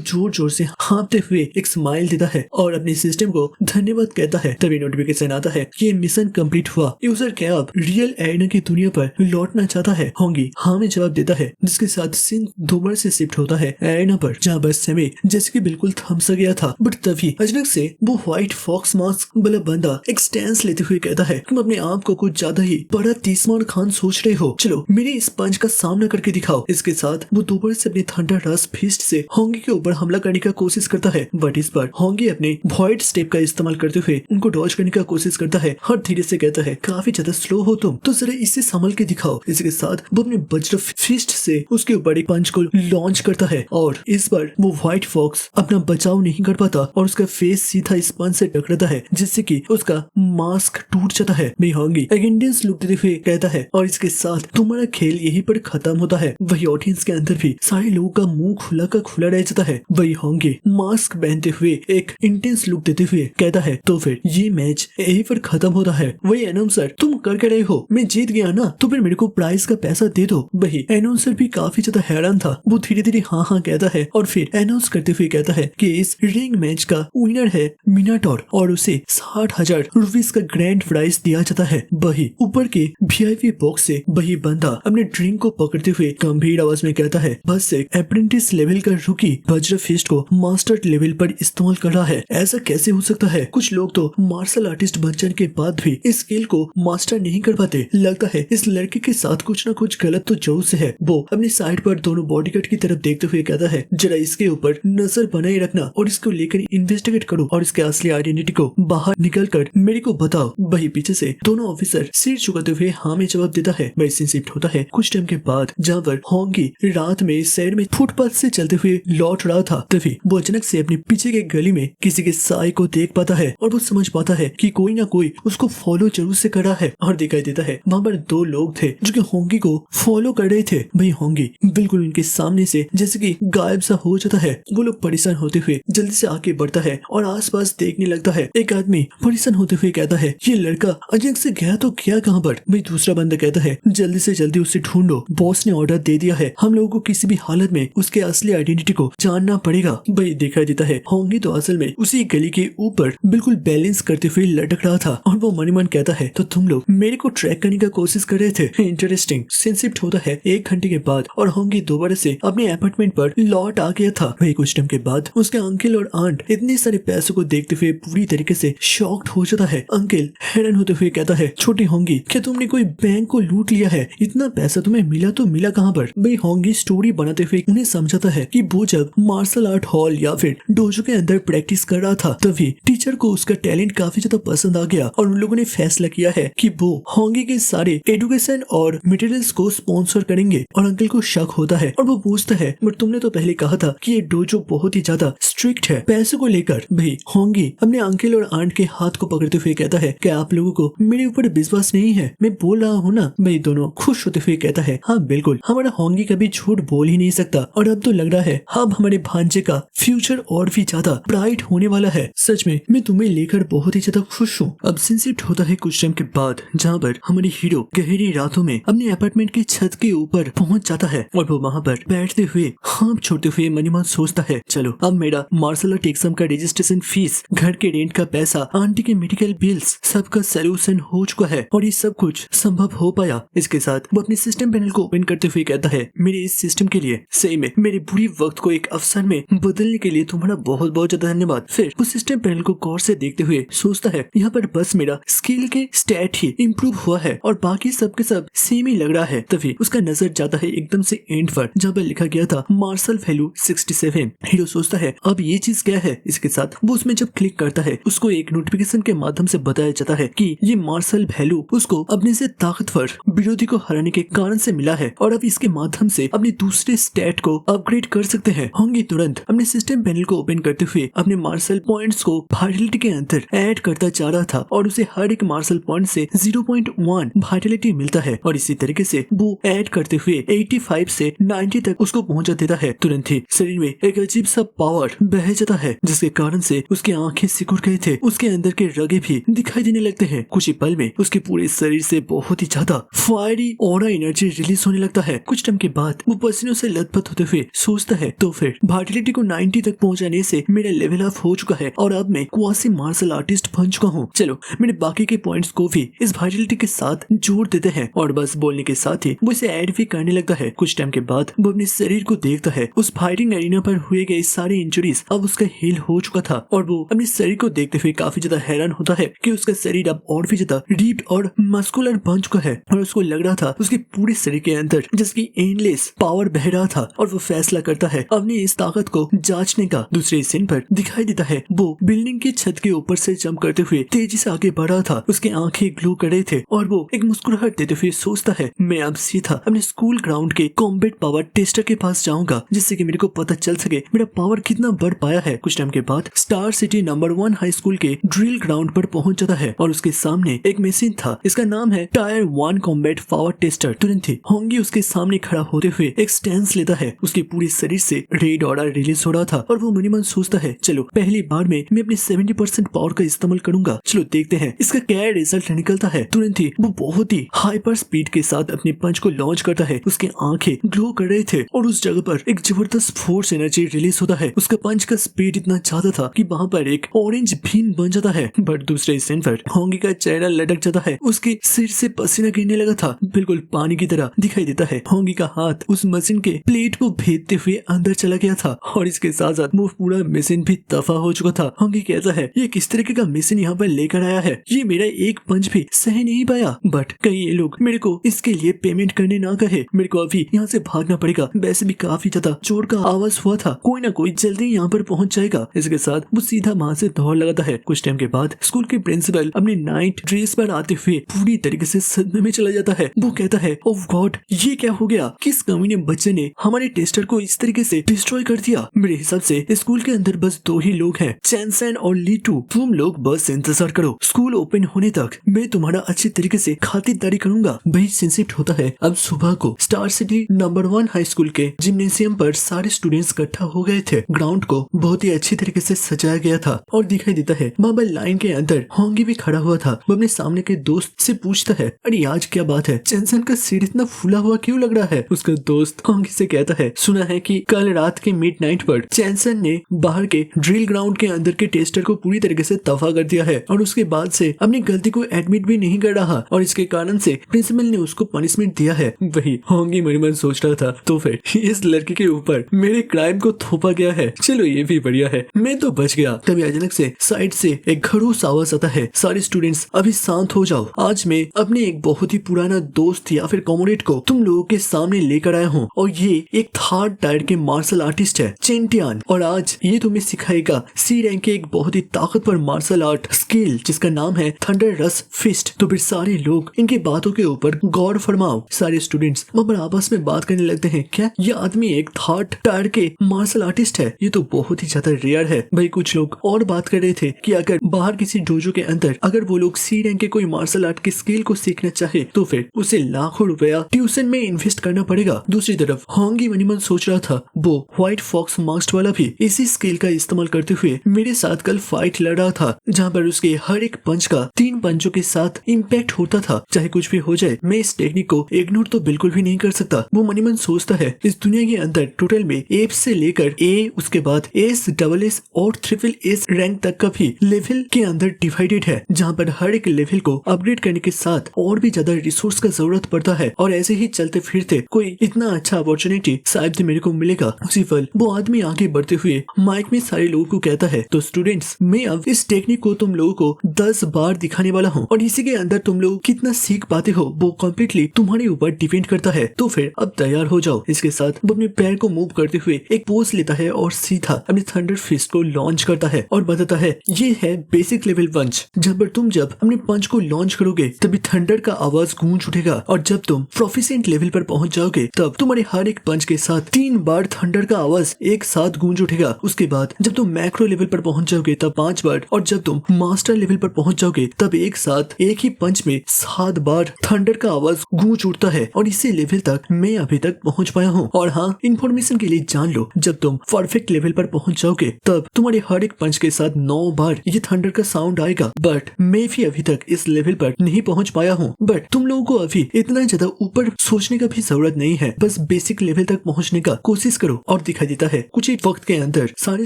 जोर जोर से हाँफते हुए एक स्माइल देता है और अपने सिस्टम को धन्यवाद कहता है। तभी नोटिफिकेशन आता है कि मिशन कंप्लीट हुआ, यूजर क्या अब रियल एरिना की दुनिया पर लौटना चाहता है। होंगी हाँ में जवाब देता है, जिसके साथ सीन दोबारा से शिफ्ट होता है एरिना पर, जहाँ बस समय जैसे कि बिल्कुल थम सा गया था। बट तभी अचानक से वो व्हाइट फॉक्स मास्क वाला बंदा एक स्टैंस लेते हुए कहता है, तुम अपने आप को कुछ ज्यादा ही बड़ा तीसमान खान सोच रहे हो, चलो मेरे इस पंच का सामना करके दिखाओ। इसके साथ वो दोबारा से अपनी थंडर रस फिस्ट से होंगी के ऊपर हमला करने का कोशिश करता है। बट इस बार होंगी अपने वॉइड स्टेप का इस्तेमाल करते हुए उनको डॉज करने का कोशिश करता है और धीरे से कहता है, काफी ज्यादा स्लो हो तुम, तो जरा इससे संभल के दिखाओ। इसके साथ वो अपने वज्र फिस्ट से उसके ऊपर एक पंच को लॉन्च करता है और इस बार वो व्हाइट फॉक्स अपना बचाव नहीं कर पाता और उसका फेस सीधा इस पंच से टकराता है, जिससे कि उसका मास्क टूट जाता है। मैं होंगी एक इंडियंस लुक देते हुए कहता है, और इसके साथ तुम्हारा खेल यहीं पर खत्म होता है। वही ऑडियंस के अंदर भी सारे लोगों का मुंह खुला का खुला रह जाता है। वही होंगे मास्क पहनते हुए एक इंटेंस लुक देते हुए कहता है, तो फिर ये मैच यहीं पर खत्म होता है। वही अनाउंसर, तुम कर के रहे हो, मैं जीत गया ना, तो फिर मेरे को प्राइज का पैसा दे दो। वही अनाउंसर भी काफी ज्यादा हैरान था। वो धीरे धीरे हाँ हाँ कहता है और फिर अनाउंस करते हुए कहता है कि इस रिंग मैच का विनर है मिनाटोर और उसे 60,000 रुपीज का ग्रैंड प्राइज दिया जाता है। वही ऊपर के VIP बॉक्स से वही बंदा अपने ड्रिंक को पकड़ते हुए गंभीर आवाज में कहता है, बस एक अप्रेंटिस लेवल का रुकी वज्र फिस्ट को मास्टर लेवल पर इस्तेमाल कर रहा है, ऐसा कैसे हो सकता है? कुछ लोग तो मार्शल आर्टिस्ट बन जाने के बाद भी इस स्किल को मास्टर नहीं कर पाते। लगता है इस लड़के के साथ कुछ न कुछ गलत तो जरूर से है। वो अपनी साइड पर दोनों बॉडीगार्ड की तरफ देखते हुए कहता है, जरा इसके ऊपर नजर बनाए रखना और इसको लेकर इन्वेस्टिगेट करो और इसके असली आइडेंटिटी को बाहर निकल कर मेरे को बताओ। वही पीछे से दोनों ऑफिसर सिर झुकाते हुए हाँ में जवाब देता है। वही सीन शिफ्ट होता है कुछ टाइम के बाद, जहाँ पर होंगी रात में शहर में फुटपाथ से चलते हुए लौट रहा था। तभी वो अचानक से अपने पीछे के गली में किसी के साय को देख पाता है और वो समझ पाता है कि कोई ना कोई उसको फॉलो जरूर से कर रहा है। और दिखाई देता है वहाँ पर दो लोग थे जो कि होंगी को फॉलो कर रहे थे। भाई होंगी बिल्कुल उनके सामने से जैसे कि गायब सा हो जाता है। वो लोग परेशान होते हुए जल्दी से आगे बढ़ता है और आसपास देखने लगता है। एक आदमी परेशान होते हुए कहता है, ये लड़का अचानक से गया तो गया कहाँ पर? भाई दूसरा बंदा कहता है, जल्दी से जल्दी उसे ढूंढो, बॉस ने ऑर्डर दे दिया है, हम लोगों को किसी भी हालत में उसके असली आइडेंटिटी को जानना पड़ेगा। भाई दिखाई देता है होंगी तो असल में उसी गली के ऊपर बिल्कुल बैलेंस करते हुए लटक रहा था और वो मनी मन कहता है, तो तुम लोग मेरे को ट्रैक करने का कोशिश कर रहे थे, इंटरेस्टिंग। सीन शिफ्ट होता है 1 घंटे के बाद और होंगी दोबारा से अपने अपार्टमेंट पर लौट आ गया था। वही कुछ टाइम के बाद उसके अंकल और आंट इतने सारे पैसों को देखते हुए पूरी तरीके से शॉक्ड हो जाता है। अंकल हैरान होते हुए कहता है, छोटी होंगी क्या तुमने कोई बैंक को लूट लिया है? इतना पैसा तुम्हें मिला तो मिला कहाँ पर? भाई होंगी स्टोरी बनाते हुए उन्हें समझाता है कि वो जब मार्शल आर्ट हॉल या फिर डोजो के अंदर प्रैक्टिस कर रहा था तभी टीचर को उसका टैलेंट काफी ज्यादा पसंद आ गया और उन लोगों ने फैसला किया है कि वो होंगी के सारे एजुकेशन और मटेरियल्स को स्पॉन्सर करेंगे। और अंकल को शक होता है और वो पूछता है, बट तुमने तो पहले कहा था कि ये डोजो बहुत ही ज्यादा स्ट्रिक्ट है पैसों को लेकर। भाई होंगी अपने अंकल और आंट के हाथ को पकड़ते हुए कहता है, क्या आप लोगों को मेरे ऊपर विश्वास नहीं है? मैं बोल रहा हूँ ना। भाई दोनों खुश होते हुए कहता है, हाँ बिल्कुल, हमारा होंगी कभी झूठ बोल ही नहीं सकता और अब तो लग रहा है अब हमारे भांजे का फ्यूचर और भी ज्यादा ब्राइट होने वाला है। सच में मैं तुम्हें लेकर बहुत ही ज्यादा खुश हूँ। अब सीन शिफ्ट होता है कुछ टाइम के बाद, जहाँ पर हमारी हीरो गहरी रातों में अपने अपार्टमेंट की छत के ऊपर पहुंच जाता है और वो वहाँ पर बैठते हुए हाथ छोड़ते हुए मनी मन सोचता है, चलो अब मेरा मार्शल आर्ट एग्जाम का रजिस्ट्रेशन फीस, घर के रेंट का पैसा, आंटी के मेडिकल बिल्स, सबका सोल्यूशन हो चुका है और ये सब कुछ संभव हो पाया। इसके साथ वो अपने सिस्टम पैनल को ओपन करते हुए कहता है, मेरे इस सिस्टम के लिए सही में मेरे बुरी वक्त को एक अवसर में बदलने के लिए तुम्हारा बहुत बहुत ज्यादा धन्यवाद। फिर वो सिस्टम पैनल को गौर से देखते हुए सोचता है, यहाँ पर बस मेरा स्किल के स्टैट ही इम्प्रूव हुआ है और बाकी सब के सब सेम ही लग रहा है। तभी उसका नजर जाता है एकदम से एंड पर, जहाँ पर लिखा गया था मार्शल वैल्यू 67। हीरो सोचता है अब ये चीज क्या है। इसके साथ वो उसमें जब क्लिक करता है उसको एक नोटिफिकेशन के माध्यम से बताया जाता है कि ये मार्शल वैल्यू उसको अपने से ताकतवर विरोधी को हराने के कारण से मिला है और अब इसके माध्यम से अपने दूसरे स्टैट को अपग्रेड कर सकते हैं। होंगी तुरंत अपने सिस्टम पैनल को ओपन करते हुए अपने मार्शल पॉइंट्स को बाहर वाइटलिटी के अंदर ऐड करता जा रहा था और उसे हर एक मार्शल पॉइंट से 0.1 वाइटलिटी मिलता है और इसी तरीके से वो ऐड करते हुए 85 से 90 तक उसको पहुंचा देता है। तुरंत ही शरीर में एक अजीब सा पावर बह जाता है जिसके कारण से उसकी आंखें सिकुड़ गए थे, उसके अंदर के रगे भी दिखाई देने लगते हैं। कुछ ही पल में उसके पूरे शरीर से बहुत ही ज्यादा फायरी ऑरा एनर्जी रिलीज होने लगता है। कुछ टाइम के बाद वो पसीनों से लथपथ होते हुए सोचता है तो फिर वाइटलिटी को 90 तक पहुंचाने से मेरा लेवल अप हो चुका है और अब मैं क्वासी मार्शल आर्टिस्ट बन चुका हूँ। चलो मेरे बाकी के पॉइंट्स को भी इस वाइटलिटी के साथ जोड़ देते हैं और बस बोलने के साथ ही वो इसे ऐड भी करने लगता है। कुछ टाइम के बाद वो अपने शरीर को देखता है, उस फाइटिंग एरिना पर हुए गए सारे इंजरीज अब उसका हील हो चुका था और वो अपने शरीर को देखते हुए काफी ज्यादा हैरान होता है कि उसका शरीर अब और भी ज्यादा रिप्ड और मस्कुलर बन चुका है और उसको लग रहा था उसके पूरे शरीर के अंदर जिसकी एंडलेस पावर बह रहा था और वो फैसला करता है अपनी इस ताकत को जांचने का। दूसरे सीन पर दिखाई देता है वो बिल्डिंग की छत के ऊपर से जंप करते हुए तेजी से आगे बढ़ रहा था, उसके आंखें ग्लो कर रहे थे और वो एक मुस्कुराहट देते हुए सोचता है मैं अब सीधा अपने स्कूल ग्राउंड के कॉम्बैट पावर टेस्टर के पास जाऊंगा जिससे कि मेरे को पता चल सके मेरा पावर कितना बढ़ पाया है। कुछ टाइम के बाद star city number 1 high school के ड्रिल ग्राउंड पर पहुंच जाता है और उसके सामने एक मशीन था, इसका नाम है टायर 1 कॉम्बैट पावर टेस्टर। तुरंत ही होंगी उसके सामने खड़ा होते हुए एक स्टैंस लेता है, उसके पूरे शरीर से रेड ऑरा रिलीज हो रहा था और वो मनी मन सोचता है चलो पहली बार में मैं अपने 70% पावर का इस्तेमाल करूंगा, चलो देखते हैं इसका क्या रिजल्ट निकलता है। तुरंत ही वो बहुत ही हाइपर स्पीड के साथ अपने पंच को लॉन्च करता है, उसके आंखें ग्लो कर रहे थे और उस जगह पर एक जबरदस्त फोर्स एनर्जी रिलीज होता है। उसका पंच का स्पीड इतना ज्यादा था कि वहाँ पर एक ऑरेंज भीम बन जाता है। बट दूसरे सीन पर होंगी का चेहरा लटक जाता है, उसके सिर से पसीना गिरने लगा था, बिल्कुल पानी की तरह दिखाई देता है। होंगी का हाथ उस मशीन के प्लेट को भेदते हुए अंदर चला गया था और इसके साथ साथ वो पूरा मशीन भी दफा हो चुका था। होंगी कहता है ये किस तरीके का मशीन यहाँ पर लेकर आया है, ये मेरा एक पंच भी सह नहीं पाया, बट कई ये लोग मेरे को इसके लिए पेमेंट करने ना कहे, मेरे को अभी यहाँ से भागना पड़ेगा। वैसे भी काफी ज्यादा चोर का आवाज हुआ था, कोई ना कोई जल्दी यहाँ पर पहुंच जाएगा। इसके साथ वो सीधा वहां से दौड़ लगाता है। कुछ टाइम के बाद स्कूल के प्रिंसिपल अपनी नाइट ड्रेस पर आते हुए पूरी तरीके से सदमे में चला जाता है। वो कहता है ओह गॉड ये क्या हो गया, किस कमीने बच्चे ने हमारे टेस्टर को इस तरीके से डिस्ट्रॉय कर दिया। मेरे हिसाब से स्कूल के अंदर बस 2 ही लोग हैं, चैनसन और लीटू। तुम लोग बस इंतजार करो, स्कूल ओपन होने तक मैं तुम्हारा अच्छी तरीके से खातिरदारी करूंगा। वही सीन शिफ्ट होता है अब सुबह को। Star city number 1 high school के जिम्नेशियम पर सारे स्टूडेंट्स इकट्ठा हो गए थे। ग्राउंड को बहुत ही अच्छी तरीके से सजाया गया था और दिखाई देता है वहाँ लाइन के अंदर होंगी भी खड़ा हुआ था। वो अपने सामने के दोस्त से पूछता है अरे आज क्या बात है, चैनसन का सिर इतना फूला हुआ क्यों लग रहा है। उसका दोस्त होंगी से कहता है सुना है कि कल रात के मिडनाइट पर चैनसन ने बाहर के ड्रिल ग्राउंड के अंदर के टेस्टर को पूरी तरीके से तबाह कर दिया है और उसके बाद से अपनी गलती को एडमिट भी नहीं कर रहा और इसके कारण से प्रिंसिपल ने उसको पनिशमेंट दिया है। वही होंगी मन मन सोच रहा था तो फिर इस लड़के के ऊपर मेरे क्राइम को थोपा गया है, चलो ये भी बढ़िया है, मैं तो बच गया। तभी अचानक से साइड से एक खड़ूस आवाज आता है सारे स्टूडेंट्स अभी शांत हो जाओ, आज मैं अपने एक बहुत ही पुराना दोस्त या फिर कॉमरेड को तुम लोगों के सामने लेकर आया हूँ और ये एक 3rd टायर के मार्शल आर्टिस्ट है चेंटियान और आज ये तुम्हें सिखाएगा सी रैंक के एक बहुत ही ताकतवर मार्शल आर्ट स्किल जिसका नाम है थंडर रस फिस्ट। तो फिर सारे लोग इनके बातों के ऊपर गौर फरमाओ। सारे स्टूडेंट्स वहाँ पर आपस में बात करने लगते हैं क्या ये आदमी एक 3rd टायर के मार्शल आर्टिस्ट है, ये तो बहुत ही ज्यादा रेयर है। भाई कुछ लोग और बात कर रहे थे कि अगर बाहर किसी डोजो के अंदर अगर वो लोग सी रैंक के कोई मार्शल आर्ट के स्किल को सीखना चाहे तो फिर उसे लाखों रुपया ट्यूशन में इन्वेस्ट करना पड़ेगा। दूसरी तरफ होंगी मनीमन सोच रहा था वो व्हाइट फॉक्स मास्क वाला भी इसी स्किल का इस्तेमाल करते हुए मेरे साथ कल फाइट लड़ रहा था जहाँ पर उसके हर एक पंच का 3 पंचों के साथ इम्पैक्ट होता था। चाहे कुछ भी हो जाए मैं इस टेक्निक को इग्नोर तो बिल्कुल भी नहीं कर सकता। वो मनीमन सोचता है इस दुनिया के अंदर टोटल में एफ से लेकर ए उसके बाद एस डबल एस और ट्रिपल एस रैंक तक का भी लेवल के अंदर डिवाइडेड है जहाँ पर हर एक लेवल को अपग्रेड करने के साथ और भी ज्यादा रिसोर्स का जरूरत पड़ता है और ऐसे ही चलते फिरते कोई इतना अच्छा अपॉर्चुनिटी शायद मेरे को मिलेगा। उसी पल वो आदमी आगे बढ़ते हुए माइक में सारे लोगों को कहता है तो स्टूडेंट्स मैं अब इस टेक्निक को तुम लोगों को 10 बार दिखाने वाला हूँ और इसी के अंदर तुम लोग कितना सीख पाते हो वो कम्प्लीटली तुम्हारे ऊपर डिपेंड करता है। तो फिर अब तैयार हो जाओ। इसके साथ वो अपने पैर को मूव करते हुए एक पोज लेता है और सीधा अपने थंडर फिस्ट को लॉन्च करता है और बताता है ये है बेसिक लेवल पंच, जब पर तुम जब अपने पंच को लॉन्च करोगे तभी थंडर का आवाज गूंज उठेगा और जब तुम प्रोफिशिएंट लेवल पर पहुंच जाओगे तब तुम्हारे हर एक पंच के साथ 3 बार थंडर का आवाज एक साथ गूंज उठेगा। उसके बाद जब तुम मैक्रो लेवल पर पहुंच जाओगे तब 5 बार, और जब तुम मास्टर लेवल पर पहुंच जाओगे तब एक साथ एक ही पंच में 7 बार थंडर का आवाज गूंज उठता है। और इसी लेवल तक मैं अभी तक पहुंच पाया हूँ। और हाँ, इन्फॉर्मेशन के लिए जान लो, जब तुम परफेक्ट लेवल पर पहुंच जाओगे तब तुम्हारे हर एक पंच के साथ 9 बार ये थंडर का साउंड आएगा। बट मैं भी अभी तक इस लेवल पर नहीं पहुंच पाया हूँ। बट तुम लोगों को अभी इतना ज्यादा ऊपर सोचने का भी जरूरत नहीं है, बस बेसिक लेवल तक पहुंचने का कोशिश करो। और दिखाई देता है कुछ ही वक्त के अंदर सारे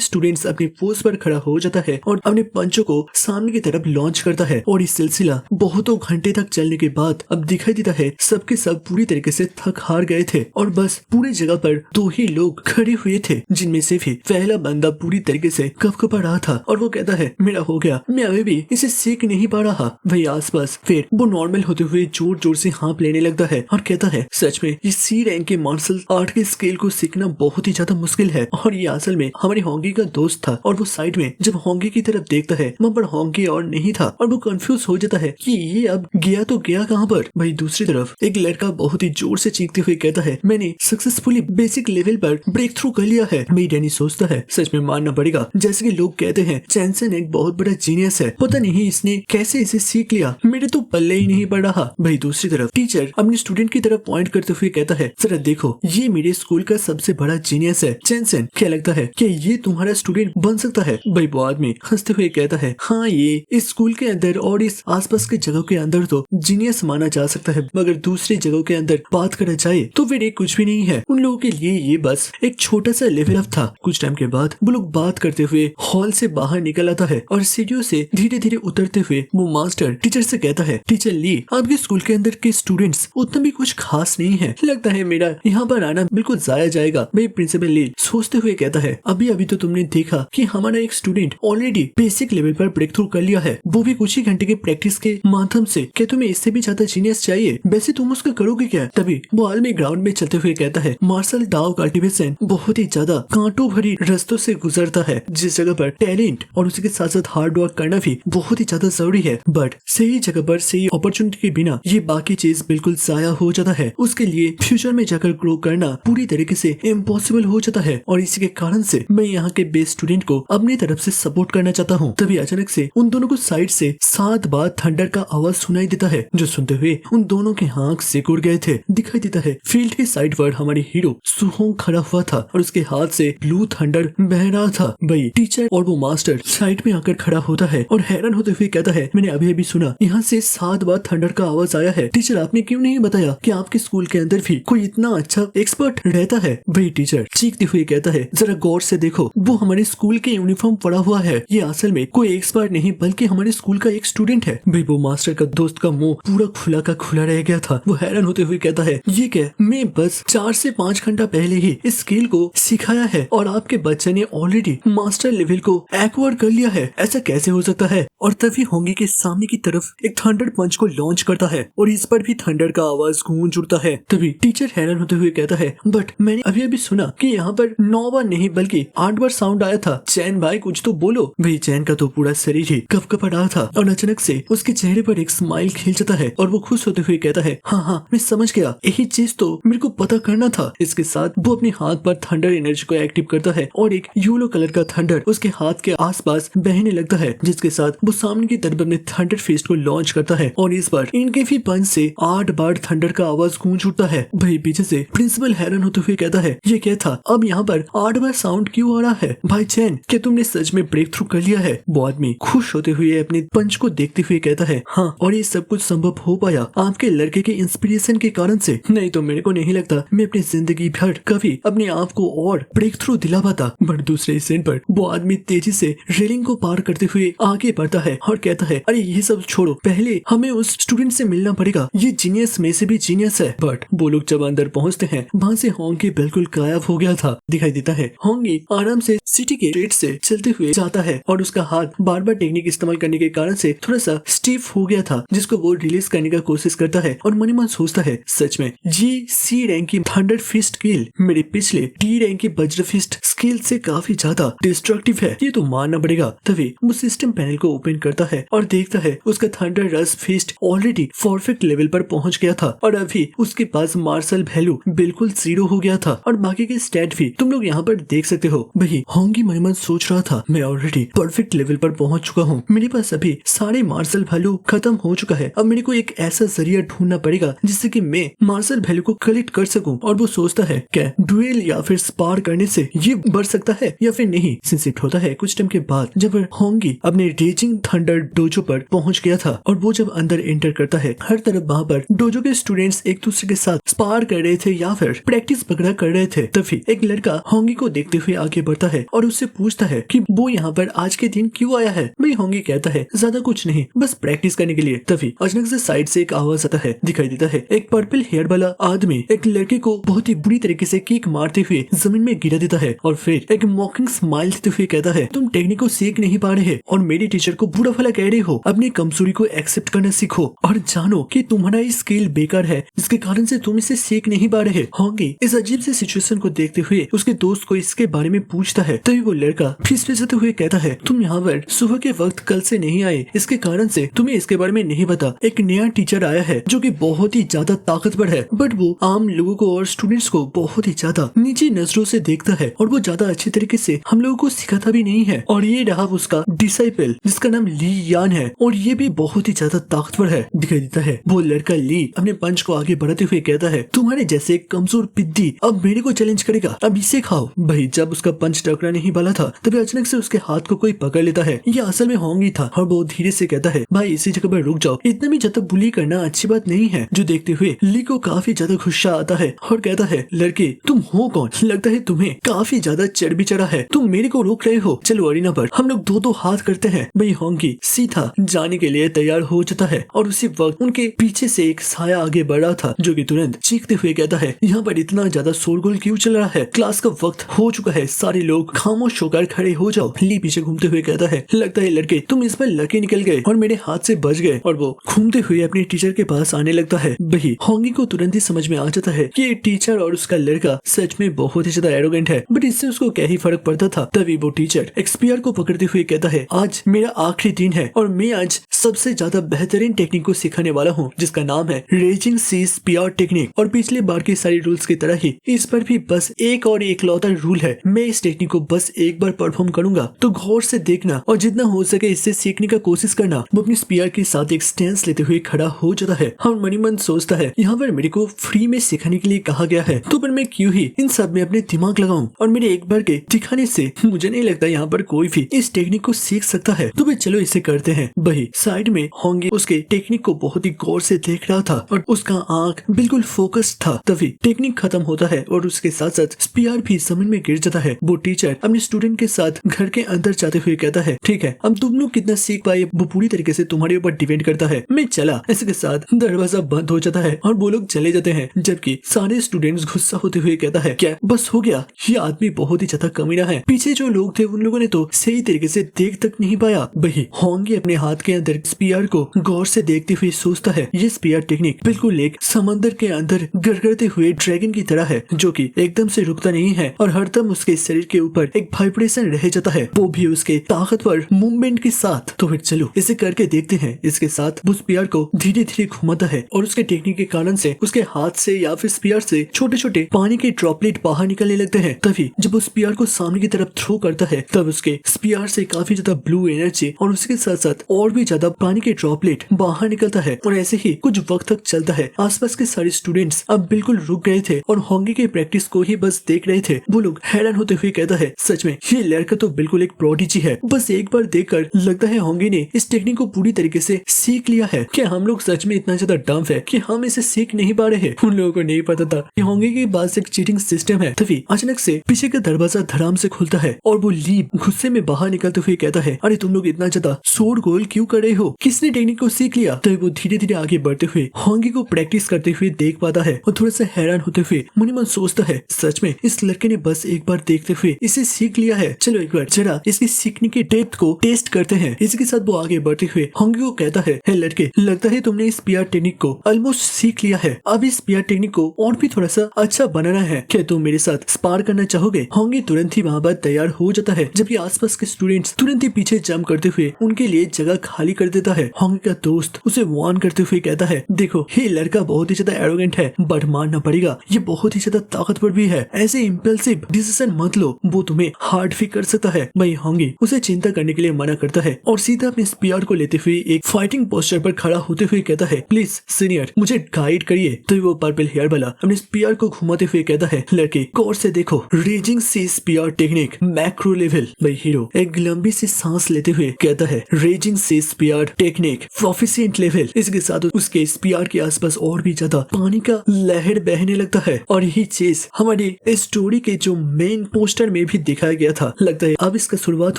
स्टूडेंट्स अपनी पोज पर खड़ा हो जाता है और अपने पंचों को सामने की तरफ लॉन्च करता है। और इस सिलसिला बहुतों घंटे तक चलने के बाद अब दिखाई देता है सबके सब पूरी तरीके से थक हार गए थे और बस पूरी जगह पर 2 ही लोग खड़े हुए थे, जिनमें से भी पहला बंदा पूरी तरीके से कपकपा रहा था और वो कहता है मेरा हो गया, मैं अभी भी इसे सीख नहीं पा रहा। वही आसपास फिर वो नॉर्मल होते हुए जोर जोर से हाँप लेने लगता है और कहता है सच में ये सी रैंक के मार्शल आर्ट के स्केल को सीखना बहुत ही ज्यादा मुश्किल है। और ये असल में हमारे होंगी का दोस्त था। और वो साइड में जब होंगी की तरफ देखता है वहाँ पर होंगी और नहीं था और वो कंफ्यूज हो जाता है कि ये अब गया तो गया कहाँ पर। वही दूसरी तरफ एक लड़का बहुत ही जोर से चीखते हुए कहता है मैंने सक्सेसफुली बेसिक लेवल पर ब्रेक थ्रू कर लिया है। वही डैनी सोचता है सच में मानना पड़ेगा, जैसे कि लोग कहते हैं चैंसन एक बहुत बड़ा जीनियस है, पता नहीं इसने कैसे इसे सीख लिया, मेरे तो पल्ले ही नहीं पड़ रहा। वही दूसरी तरफ टीचर अपने स्टूडेंट की तरफ पॉइंट करते हुए कहता है जरा देखो ये मेरे स्कूल का सबसे बड़ा जीनियस है चैंसन, क्या लगता है कि ये तुम्हारा स्टूडेंट बन सकता है। वही वो आदमी हंसते हुए कहता है हाँ ये इस स्कूल के अंदर और इस आसपास के जगह के अंदर तो जीनियस माना जा सकता है, मगर दूसरी जगहों के अंदर बात करा जाए तो फिर ये कुछ भी नहीं है। उन लोगों के लिए ये बस एक छोटा सा लेवल अप था। कुछ टाइम के बाद वो लोग बात करते हुए हॉल से बाहर निकल आता है और सीढ़ियों से धीरे धीरे उतरते हुए वो मास्टर टीचर से कहता है टीचर ली आपके स्कूल के अंदर के स्टूडेंट्स उतना भी कुछ खास नहीं है, लगता है मेरा यहाँ पर आना बिल्कुल जाया जाएगा। भाई प्रिंसिपल ली सोचते हुए कहता है अभी अभी तो तुमने देखा कि हमारा एक स्टूडेंट ऑलरेडी बेसिक लेवल पर ब्रेक थ्रू कर लिया है, वो भी कुछ ही घंटे के प्रैक्टिस के माध्यम से। क्या तुम्हें इससे भी ज्यादा जीनियस चाहिए? वैसे तुम उसका करोगे क्या? तभी वो आलमी ग्राउंड में चलते हुए कहता है मार्शल डाओ कल्टीवेशन बहुत ही ज्यादा कांटों भरी रास्तों से गुजरता है, जिस जगह पर टैलेंट और उसी के साथ साथ हार्ड वर्क करना भी बहुत ही ज्यादा जरूरी है, बट सही जगह पर सही अपॉर्चुनिटी के बिना ये बाकी चीज बिल्कुल जाया हो जाता है। उसके लिए फ्यूचर में जाकर ग्रो करना पूरी तरीके से इम्पॉसिबल हो जाता है और इसी के कारण से मैं यहाँ के बेस्ट स्टूडेंट को अपनी तरफ से सपोर्ट करना चाहता हूँ। तभी अचानक से उन दोनों को साइड से 7 बार थंडर का आवाज सुनाई देता है, जो सुनते हुए उन दोनों के आंख सिकुड़ गए थे। दिखाई देता है फील्ड के साइड पर हमारे हीरो सुहोंग खड़ा हुआ था और उसके हाथ से ब्लू थंडर बह रहा था। वही टीचर और वो मास्टर साइड में आकर खड़ा होता है और हैरान होते हुए कहता है मैंने अभी अभी सुना यहाँ से 7 बार थंडर का आवाज आया है, टीचर आपने क्यों नहीं बताया कि आपके स्कूल के अंदर भी कोई इतना अच्छा एक्सपर्ट रहता है। वही टीचर चीखते हुए कहता है जरा गौर से देखो, वो हमारे स्कूल के यूनिफॉर्म पड़ा हुआ है, ये असल में कोई एक्सपर्ट नहीं बल्कि हमारे स्कूल का एक स्टूडेंट है। भाई वो मास्टर का दोस्त का मुंह पूरा खुला का खुला रह गया था। वो हैरान होते हुए कहता है ये क्या, मैं बस 4 से 5 घंटा पहले ही इस स्किल को सिखाया है और आपके बच्चे ने ऑलरेडी मास्टर लेवल को एक्वायर कर लिया है, ऐसा कैसे हो सकता है। और तभी होंगी के सामने की तरफ एक थंडर पंच को लॉन्च करता है और इस पर भी थंडर का आवाज गूंज उठता है। तभी टीचर हैरान होते हुए कहता है बट मैंने अभी अभी सुना कि यहाँ पर 9 बार नहीं बल्कि 8 बार साउंड आया था। चैन भाई कुछ तो बोलो। भाई चैन का तो पूरा शरीर ही कपकपा रहा था और अचानक से उसके चेहरे पर एक स्माइल खिल जाता है और वो खुश होते हुए कहता है हाँ मैं समझ गया, यही चीज तो मेरे को पता करना था। इसके साथ वो अपने हाथ पर थंडर एनर्जी को एक्टिव करता है और एक येलो कलर का थंडर उसके हाथ के आसपास बहने लगता है, जिसके साथ वो सामने की तरफ अपने थंडर फिस्ट को लॉन्च करता है और इस बार इनके भी पंच से 8 बार थंडर का आवाज गूंज उठता है। भाई पीछे से प्रिंसिपल हैरान होते हुए कहता है ये क्या था, अब यहाँ पर 8 बार साउंड क्यों आ रहा है? भाई चैन क्या तुमने सच में ब्रेक थ्रू कर लिया है? वो आदमी खुश होते हुए अपने पंच को देखते हुए कहता है हाँ, और ये सब कुछ संभव हो पाया आपके लड़के के इंस्पिरेशन के कारण से, नहीं तो मेरे को नहीं लगता मैं अपनी जिंदगी भर कभी अपने आप को और ब्रेक थ्रू दिला पाता। बट दूसरे सीन पर वो आदमी तेजी से रेलिंग को पार करते हुए आगे बढ़ता है और कहता है अरे ये सब छोड़ो, पहले हमें उस स्टूडेंट से मिलना पड़ेगा, ये जीनियस में से भी जीनियस है। बट वो लोग जब अंदर पहुंचते हैं वहाँ से होंगी बिल्कुल गायब हो गया था। दिखाई देता है होंगी आराम से सिटी के स्ट्रीट से चलते हुए जाता है और उसका हाथ बार बार टेक्निक इस्तेमाल करने के कारण से थोड़ा सा स्टिफ हो गया था, जिसको वो रिलीज करने का कोशिश करता है और मन ही मन सोचता है सच में ये सी रैंक की थंडर फिस्ट स्किल मेरे पिछले टी रैंक की वज्र फिस्ट स्किल से काफी ज्यादा डिस्ट्रक्टिव है, ये तो मानना पड़ेगा। तभी वो सिस्टम पैनल को ओपन करता है और देखता है उसका थंडर रस फिस्ट ऑलरेडी परफेक्ट लेवल पर पहुंच गया था और अभी उसके पास मार्शल वैल्यू बिल्कुल 0 हो गया था और बाकी के स्टैट भी तुम लोग यहाँ पर देख सकते हो। वही होंगी मन मन सोच रहा था मैं और ऑलरेडी परफेक्ट लेवल पर पहुंच चुका हूँ। मेरे पास अभी सारे मार्शल वैल्यू खत्म हो चुका है। अब मेरे को एक ऐसा जरिया ढूंढना पड़ेगा जिससे कि मैं मार्शल वैल्यू को कलेक्ट कर सकूं। और वो सोचता है क्या डुएल या फिर स्पार करने से ये बढ़ सकता है या फिर नहीं। शिफ्ट होता है कुछ टाइम के बाद जब होंगी अपने रेजिंग थंडर डोजो पर पहुंच गया था और वो जब अंदर एंटर करता है, हर तरफ वहाँ पर डोजो के स्टूडेंट्स एक दूसरे के साथ स्पार कर रहे थे या फिर प्रैक्टिस पकड़ा कर रहे थे। तभी एक लड़का होंगी को देखते हुए आगे बढ़ता है और उससे पूछता है कि वो यहाँ पर आज के दिन क्यों आया है। भाई होंगी कहता है ज्यादा कुछ नहीं, बस प्रैक्टिस करने के लिए। तभी अचानक से साइड से एक आवाज आता है, दिखाई देता है एक पर्पल हेयर वाला आदमी एक लड़के को बहुत ही बुरी तरीके से किक मारते हुए जमीन में गिरा देता है और फिर एक मॉकिंग स्माइल देते हुए कहता है तुम टेक्निक को सीख नहीं पा रहे और मेरी टीचर को बुरा भला कह रहे हो। अपनी कमजोरी को एक्सेप्ट करना सीखो और जानो कि तुम्हारा स्किल बेकार है जिसके कारण से तुम इसे सीख नहीं पा रहे। होंगी इस अजीब से सिचुएशन को देखते हुए उसके दोस्त को इसके बारे में पूछता है। तभी वो लड़का फिसफिसाते हुए कहता है तुम यहाँ पर सुबह के वक्त कल से नहीं आए, इसके कारण से तुम्हें इसके बारे में नहीं पता। एक नया टीचर आया है जो कि बहुत ही ज्यादा ताकतवर है, बट वो आम लोगों को और स्टूडेंट्स को बहुत ही ज्यादा नीची नजरों से देखता है और वो ज्यादा अच्छी तरीके से हम लोगों को सिखाता भी नहीं है। और ये रहा उसका डिसाइपल जिसका नाम ली यान है और ये भी बहुत ही ज्यादा ताकतवर है, दिखाई देता है। वो लड़का ली अपने पंच को आगे बढ़ाते हुए कहता है तुम्हारे जैसे कमजोर पिद्दी अब मेरे को चैलेंज करेगा, अब इसे खाओ। भाई जब उसका पंच टकराने ही वाला था तभी अचानक से उसके हाथ को कोई पकड़ लेता है। ये असल में होंगी था और वो धीरे से कहता है भाई इसी जगह पर रुक जाओ, इतना भी ज्यादा बुली करना अच्छी बात नहीं है। जो देखते हुए ली को काफी ज्यादा गुस्सा आता है और कहता है लड़के तुम हो कौन, लगता है तुम्हें काफी ज्यादा चर्बी चढ़ा है, तुम मेरे को रोक रहे हो, चलो अरीना पर हम लोग दो दो हाथ करते हैं। भाई होंगी सीधा जाने के लिए तैयार हो जाता है और उसी वक्त उनके पीछे से एक साया आगे बढ़ रहा था जो कि तुरंत चीखते हुए कहता है यहाँ पर इतना ज्यादा शोरगुल क्यों चल रहा है, क्लास का वक्त हो चुका है, सारे लोग खामोश होकर खड़े हो जाओ। ली पीछे घूमते हुए कहता है लगता है लड़के तुम इस पर लकी निकल गए और मेरे हाथ से बच गए। और वो घूमते हुए अपने टीचर के पास आने लगता है। भाई होंगी को तुरंत ही समझ में आ जाता है कि ये टीचर और उसका लड़का सच में बहुत ही ज्यादा एरोगेंट है, बट इससे उसको क्या ही फर्क पड़ता था। तभी वो टीचर एक्सपीआर को पकड़ते हुए कहता है आज मेरा आखिरी दिन है और मैं आज सबसे ज्यादा बेहतरीन टेक्निक को सिखाने वाला हूँ जिसका नाम है रेजिंग सी स्पीयर टेक्निक। और पिछले बार के सारे रूल्स की तरह ही इस पर भी बस एक और एकलौता रूल है, मैं इस टेक्निक को बस एक बार परफॉर्म करूंगा तो गौर से देखना और जितना हो सके इससे सीखने का कोशिश करना। वो अपनी स्पीयर के साथ एक स्टैंस लेते हुए खड़ा हो जाता है और मनी मन सोचता है यहाँ पर मेरे को फ्री में सिखाने के लिए कहा गया है तो फिर मैं क्यों ही इन सब में अपने दिमाग लगाऊं और मेरे एक बार के दिखाने से मुझे नहीं लगता यहाँ पर कोई भी इस टेक्निक को सीख सकता है। तो फिर चलो इसे करते हैं। वही साइड में होंगे उसके टेक्निक को बहुत ही गौर से देख रहा था और उसका आंख बिल्कुल फोकस्ड था। तभी टेक्निक खत्म होता है और उसके साथ साथ स्पीयर भी जमीन में गिर जाता है। वो टीचर अपने स्टूडेंट के साथ घर के अंदर जाते हुए कहता है ठीक है अब तुम लोग कितना सीख पाए वो पूरी तरीके से तुम्हारे ऊपर डिपेंड करता है, मैं चला। इसके साथ दरवाजा बंद हो जाता है और वो लोग चले जाते हैं जबकि सारे स्टूडेंट्स गुस्सा होते हुए कहता है क्या बस हो गया, ये आदमी बहुत ही ज्यादा कमीना है, पीछे जो लोग थे उन लोगों ने तो सही तरीके से देख तक नहीं पाया। वही होंगे अपने हाथ के अंदर स्पीयर को गौर से देखते हुए सोचता है ये स्पीयर टेक्निक बिल्कुल एक समंदर के अंदर गड़गड़ते हुए ड्रैगन की तरह है जो कि एकदम से रुकता नहीं है और हरदम उसके शरीर के ऊपर एक वाइब्रेशन रह जाता है, वो भी उसके ताकतवर मूवमेंट के साथ। तो फिर चलो इसे करके देखते हैं। इसके साथ वो स्पीयर को धीरे धीरे घुमाता है और उसके टेक्निक के कारण से उसके हाथ से या फिर स्पीयर से छोटे छोटे पानी के ड्रॉपलेट बाहर निकलने लगते हैं। तभी जब वो स्पीयर को सामने की तरफ थ्रो करता है तब उसके स्पीयर से काफी ज्यादा ब्लू एनर्जी और उसके साथ साथ और भी ज्यादा पानी के ड्रॉपलेट बाहर निकलता है और ऐसे ही कुछ वक्त तक चलता है। आसपास के सारे स्टूडेंट्स अब बिल्कुल रुक गए थे और होंगी के प्रैक्टिस को ही बस देख रहे थे। वो लोग हैरान होते हुए कहता है सच में ये लड़का तो बिल्कुल एक प्रोडिजी है, बस एक बार देखकर लगता है होंगी ने इस टेक्निक को पूरी तरीके से सीख लिया है। क्या हम लोग सच में इतना ज्यादा डम्प है कि हम इसे सीख नहीं पा रहे। उन लोगों को नहीं पता था कि होंगी के पास एक चीटिंग सिस्टम है। तभी अचानक से पीछे का दरवाजा धड़ाम से खुलता है और वो लीप गुस्से में बाहर निकलते हुए कहता है अरे तुम लोग इतना ज्यादा शोरगुल क्यों कर रहे हो, किसने टेक्निक को सीख लिया। तो वो धीरे धीरे आगे बढ़ते हुए होंगी को प्रैक्टिस करते हुए देख पाता है और थोड़ा सा हैरान होते हुए मन ही मन सोचता है सच में इस लड़के ने बस एक बार देखते हुए इसे सीख लिया है, चलो एक बार जरा इसकी सीखने के डेप्थ को टेस्ट करते हैं। इसके साथ वो आगे बढ़ते हुए होंगी को कहता है हे लड़के लगता है तुमने इस स्पीयर टेक्निक को ऑलमोस्ट सीख लिया है, अब इस स्पीयर टेक्निक को और भी थोड़ा सा अच्छा बनाना है, क्या तुम मेरे साथ स्पार करना चाहोगे। होंगी तुरंत ही वहाँ पर तैयार हो जाता है जबकि आसपास के स्टूडेंट्स तुरंत ही पीछे जंप करते हुए उनके लिए जगह खाली कर देता है। होंगी का दोस्त उसे वार्न करते हुए कहता है देखो ये लड़का बहुत ही ज्यादा एरोगेंट है बट मानना पड़ेगा ये बहुत ही ज्यादा ताकतवर भी है, ऐसे इम्पल्सिव डिसीजन मत लो, वो तुम्हें हार्ट भी कर सकता है। भाई वही होंगी उसे चिंता करने के लिए मना करता है और सीधा अपने स्पीयर को लेते हुए एक फाइटिंग पोस्टर पर खड़ा होते हुए कहता है, प्लीज सीनियर मुझे गाइड करिए। तो वो पर्पल हेयर वाला अपने स्पीयर को घुमाते हुए कहता है, लड़के गौर से देखो, रेजिंग सी स्पीयर टेक्निक मैक्रो लेवल। भाई हीरो एक लंबी सी सांस लेते हुए कहता है, रेजिंग सी स्पीयर टेक्निक प्रोफिशिएंट लेवल। इसके साथ उसके स्पीयर के आसपास और भी ज्यादा पानी का लहर बहने लगता है और यही चीज हमारी स्टोरी के जो मेन पोस्टर में भी दिखाया गया था। लगता है अब इसका शुरुआत